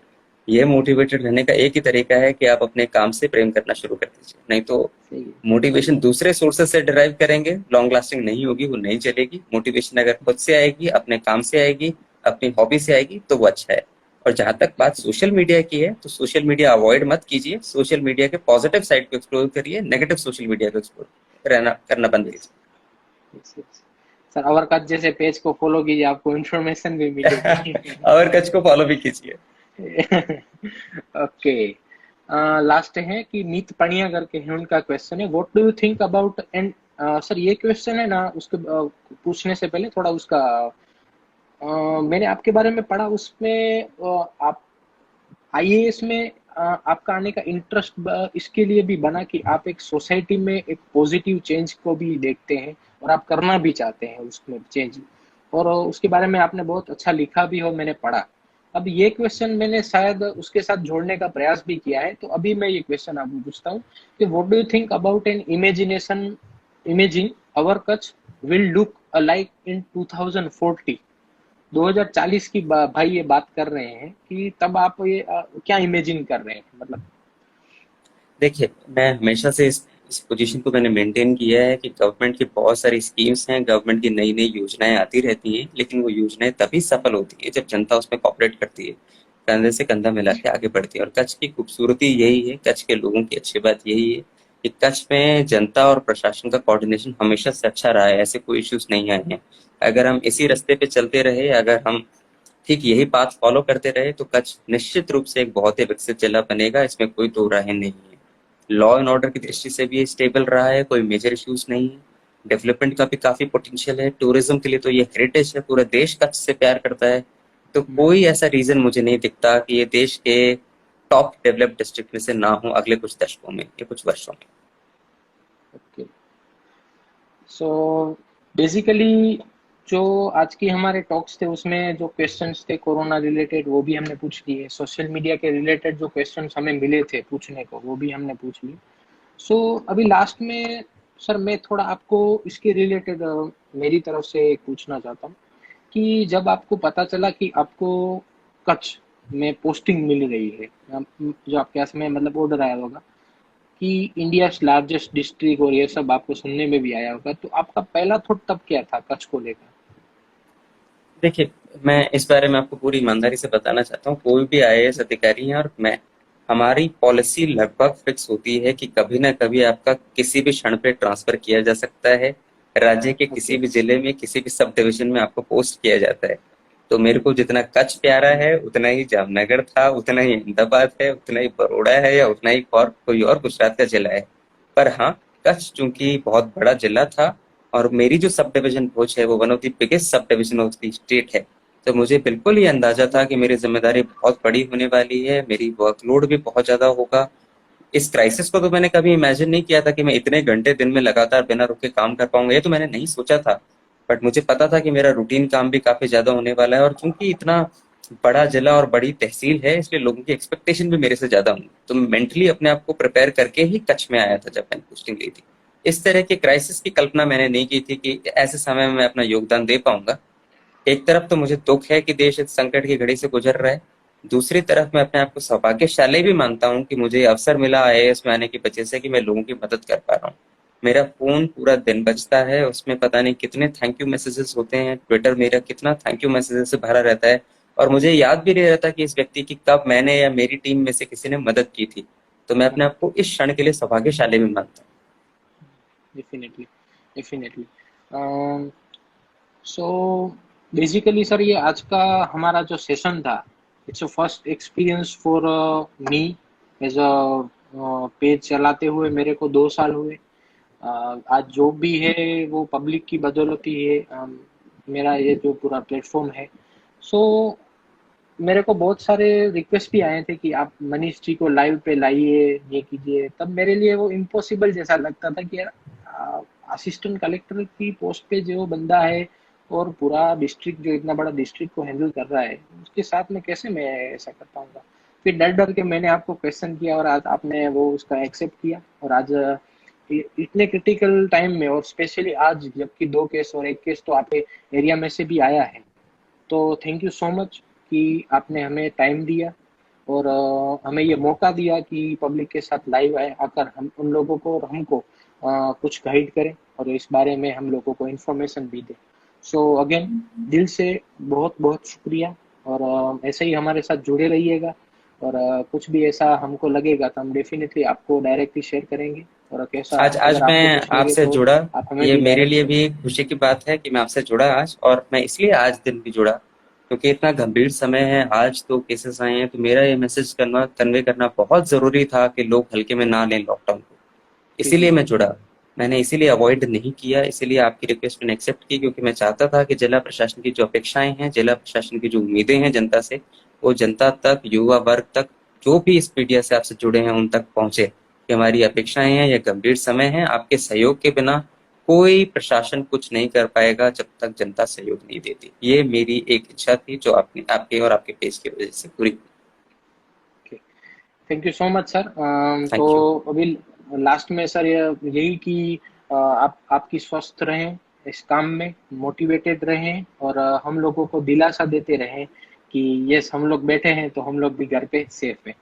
ये मोटिवेटेड रहने का एक ही तरीका है कि आप अपने काम से प्रेम करना शुरू कर दीजिए। नहीं तो सही है। मोटिवेशन दूसरे सोर्सेस से डिराइव करेंगे, लॉन्ग लास्टिंग नहीं होगी, वो नहीं चलेगी। मोटिवेशन अगर खुद से आएगी, अपने काम से आएगी, अपनी हॉबी से आएगी, तो वो अच्छा है। और जहां तक बात सोशल मीडिया की है, तो सोशल मीडिया अवॉइड मत कीजिए। सोशल मीडिया के पॉजिटिव साइड को एक्सप्लोर करिए, नेगेटिव सोशल मीडिया को एक्सप्लोर रहना करना बंद यस कीजिए। Yes yes. सर अवरकथ जैसे पेज को फॉलो कीजिए, आपको इन्फॉर्मेशन भी मिलेगी। और कच को फॉलो भी कीजिए। ओके। लास्ट है कि नीत पनिया करके है, उनका क्वेश्चन है what do you think about and. Sir ये क्वेश्चन है ना, उसके पूछने से पहले थोड़ा उसका मैंने आपके बारे में पढ़ा, उसमें आप आईएएस में आपका आने का इंटरेस्ट इसके लिए भी बना कि आप एक सोसाइटी में एक पॉजिटिव चेंज को भी देखते हैं और आप करना भी चाहते हैं उसमें चेंज, और उसके बारे में आपने बहुत अच्छा लिखा भी हो, मैंने पढ़ा। अब ये क्वेश्चन मैंने शायद उसके साथ जोड़ने का प्रयास भी किया है, तो अभी मैं ये क्वेश्चन आपको पूछता हूँ कि what do you think about an imagination imaging our Kutch will look alike in 2040। 2040 की भाई ये बात कर रहे हैं कि तब आप ये क्या इमेजिन कर रहे हैं मतलब। देखिए, मैं हमेशा से इस पोजीशन को मैंने मेंटेन किया है कि गवर्नमेंट की बहुत सारी स्कीम्स हैं, गवर्नमेंट की नई नई योजनाएं आती रहती हैं, लेकिन वो योजनाएं तभी सफल होती है जब जनता उसमें कॉपरेट करती है, कंधे से कंधा मिला के आगे बढ़ती है। और कच्छ की खूबसूरती यही है, कच्छ के लोगों की अच्छी बात यही है कि कच्छ में जनता और प्रशासन का कोऑर्डिनेशन हमेशा से अच्छा रहा है, ऐसे कोई इश्यूज नहीं आए हैं। अगर हम इसी रास्ते पे चलते रहे, अगर हम ठीक यही पाथ फॉलो करते रहे, तो कच्छ निश्चित रूप से एक बहुत ही विकसित जिला बनेगा, इसमें कोई दो राहें नहीं है। लॉ एंड ऑर्डर की दृष्टि से भी ये स्टेबल रहा है, कोई मेजर इश्यूज नहीं है। डेवलपमेंट का भी काफी पोटेंशियल है, टूरिज्म के लिए तो ये हेरिटेज है, पूरा देश कच्छ से प्यार करता है। तो कोई ऐसा रीजन मुझे नहीं दिखता कि ये देश के टॉप डेवलप्ड डिस्ट्रिक्ट में से ना हो अगले कुछ दशकों में या कुछ वर्षों में। ओके। सो बेसिकली जो आज की हमारे टॉक्स थे उसमें जो क्वेश्चंस थे कोरोना रिलेटेड वो भी हमने पूछ लिए, सोशल मीडिया के रिलेटेड जो क्वेश्चंस हमें मिले थे पूछने को वो भी हमने पूछ लिए। सो अभी लास्ट में सर मैं थोड़ा आपको इसके रिलेटेड मेरी तरफ से एक पूछना चाहता हूँ कि जब आपको पता चला कि आपको कच्छ में पोस्टिंग मिल रही है, जो आपके पास में मतलब ऑर्डर आया होगा कि इंडिया लार्जेस्ट डिस्ट्रिक्ट और ये सब आपको सुनने में भी आया होगा, तो आपका पहला थॉट तब क्या था कच्छ को लेकर। देखिए, मैं इस बारे में आपको पूरी ईमानदारी से बताना चाहता हूँ, कोई भी आईएएस अधिकारी है और मैं, हमारी पॉलिसी लगभग फिक्स होती है कि कभी ना कभी आपका किसी भी क्षण पे ट्रांसफर किया जा सकता है। राज्य के किसी ओके। भी जिले में, किसी भी सब डिवीजन में आपको पोस्ट किया जाता है। तो मेरे को जितना कच्छ प्यारा है, उतना ही जामनगर था, उतना ही अहमदाबाद है, उतना ही बड़ौदा है, या उतना ही और कोई और गुजरात का जिला है। पर हाँ, कच्छ चूंकि बहुत बड़ा जिला था और मेरी जो सब डिवीजन भुज है वो one of the biggest sub division of the state है, तो मुझे बिल्कुल ये अंदाजा था कि मेरी जिम्मेदारी बहुत बड़ी होने वाली है, मेरी वर्कलोड भी बहुत ज्यादा होगा। इस क्राइसिस को तो मैंने कभी इमेजिन नहीं किया था कि मैं इतने घंटे दिन में लगातार बिना रुके काम कर पाऊंगा, ये तो मैंने नहीं सोचा था। बट मुझे पता था कि मेरा रूटीन काम भी काफी ज्यादा होने वाला है, और चूंकि इतना बड़ा जिला और बड़ी तहसील है, इसलिए लोगों की एक्सपेक्टेशन भी मेरे से ज्यादा होंगी। तो मेंटली अपने आप को प्रिपेयर करके ही कच्छ में आया था जब मैंने पोस्टिंग ली थी। इस तरह के क्राइसिस की कल्पना मैंने नहीं की थी कि ऐसे समय में मैं अपना योगदान दे पाऊंगा। एक तरफ तो मुझे दुख है कि देश इस संकट की घड़ी से गुजर रहा है, दूसरी तरफ मैं अपने आप को सौभाग्यशाली भी मानता हूँ कि मुझे अवसर मिला आईएएस में आने की वजह से कि मैं लोगों की मदद कर पा रहा हूँ। मेरा फोन पूरा दिन बजता है, उसमें पता नहीं कितने थैंक यू मैसेजेस होते हैं, ट्विटर मेरा कितना थैंक यू मैसेजेस से भरा रहता है, और मुझे याद भी नहीं रहता कि इस व्यक्ति की कब मैंने या मेरी टीम में से किसी ने मदद की थी। तो मैं अपने आप को इस क्षण के लिए सौभाग्यशाली भी मानता हूँ। Definitely definitely. So basically sir ये आज का हमारा जो सेशन था, it's a first experience for me as a page चलाते हुए मेरे को 2 साल हुए। आज जो भी है वो पब्लिक की बदौलत ही है। मेरा ये जो पूरा प्लेटफॉर्म है। सो मेरे को बहुत सारे रिक्वेस्ट भी आए थे कि आप मनीष जी को लाइव पे लाइए, ये कीजिए। तब मेरे लिए वो इम्पॉसिबल जैसा लगता था कि यार असिस्टेंट कलेक्टर की पोस्ट पे जो बंदा है और पूरा डिस्ट्रिक्ट, जो इतना बड़ा डिस्ट्रिक्ट को हैंडल कर रहा है, उसके साथ में कैसे मैं ऐसा कर पाऊंगा। फिर डर डर के मैंने आपको क्वेश्चन किया और आज आपने वो उसका एक्सेप्ट किया। और आज इतने क्रिटिकल टाइम में, और स्पेशली आज जबकि 2 केस और 1 केस तो आपके एरिया में से भी आया है, तो थैंक यू सो मच कि आपने हमें टाइम दिया और हमें ये मौका दिया कि पब्लिक के साथ लाइव आए आकर हम उन लोगों को और हमको कुछ गाइड करें और इस बारे में हम लोगों को इन्फॉर्मेशन भी दें। सो अगेन दिल से बहुत बहुत शुक्रिया। और ऐसे ही हमारे साथ जुड़े रहिएगा। और कुछ भी ऐसा हमको लगेगा तो हम डेफिनेटली आपको डायरेक्टली शेयर करेंगे। और कैसा आज अगर आपको मैं कुछ लगे आपसे तो जुड़ा, आप हमें ये भी मेरे डायरेक्ट लिए शेयर भी करें। एक खुशी की बात है कि मैं आपसे जुड़ा आज, और मैं इसलिए आज दिन भी जुड़ा क्योंकि इतना गंभीर समय है, आज तो केसेस आए हैं, तो मेरा ये मैसेज करना, कन्वे करना बहुत जरूरी था कि लोग हल्के में ना लें लॉकडाउन को। जी इसीलिए जी मैं जुड़ा। मैंने इसीलिए अवॉइड नहीं किया, इसीलिए आपकी रिक्वेस्ट मैंने एक्सेप्ट की, क्योंकि मैं चाहता था कि जिला प्रशासन की जो अपेक्षाएं हैं, जिला प्रशासन की जो उम्मीदें हैं जनता से, वो जनता तक, युवा वर्ग तक, जो भी इस मीडिया से आपसे जुड़े हैं उन तक पहुंचे कि हमारी अपेक्षाएं हैं, यह गंभीर समय है, आपके सहयोग के बिना कोई प्रशासन कुछ नहीं कर पाएगा जब तक जनता सहयोग नहीं देती। ये मेरी एक इच्छा थी जो आपने, आपके और आपके पेज की वजह से पूरी। Thank you so much sir. तो थैंक यू। अभी लास्ट में सर यही कि आप आपकी स्वस्थ रहें, इस काम में मोटिवेटेड रहें और हम लोगों को दिलासा देते रहें कि यस हम लोग बैठे हैं तो हम लोग भी घर पे सेफ हैं।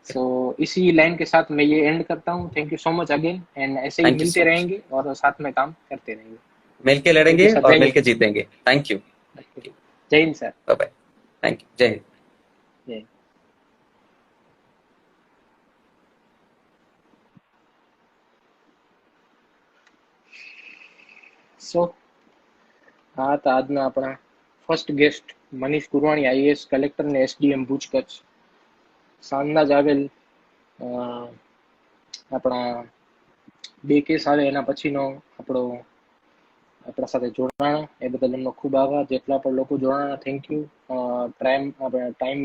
सो इसी लाइन के साथ मैं ये एंड करता हूँ। Thank you so much again and ऐसे ही थैंक यू मिलते सो मच। रहेंगे और साथ में काम करते रहेंगे। मिलके थैंक यू लड़ेंगे सर। और जय हिंद। मिलके जीतेंगे। Thank you. Jai Hind sir. Bye bye. Thank you. Jai Hind. Jai Hind. So આ હતા આજના આપણા first guest Manish Gurwani, IAS collector ને એસડીએમ ભુજ કચ્છ. સાંજના જ આવેલ આપણા 2 કેસ આવે એના પછીનો આપણો આપણા સાથે જોડાણા એ બદલ એમનો ખૂબ આભાર. જેટલા પણ લોકો જોડાણા થેન્ક યુ. ટાઈમ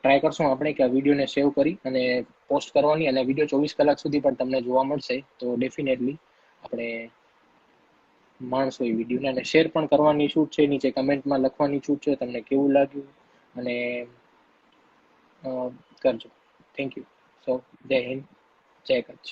ટ્રાય કરશું આપણે કે આ વિડીયોને સેવ કરી અને પોસ્ટ કરવાની, અને વિડીયો 24 કલાક સુધી પણ તમને જોવા મળશે તો ડેફિનેટલી આપણે માણસો એ વિડીયોને અને શેર પણ કરવાની છૂટ છે, નીચે કમેન્ટમાં લખવાની છૂટ છે તમને કેવું લાગ્યું અને કરજો. Thank you. સો જય હિન્દ, જય કચ્છ.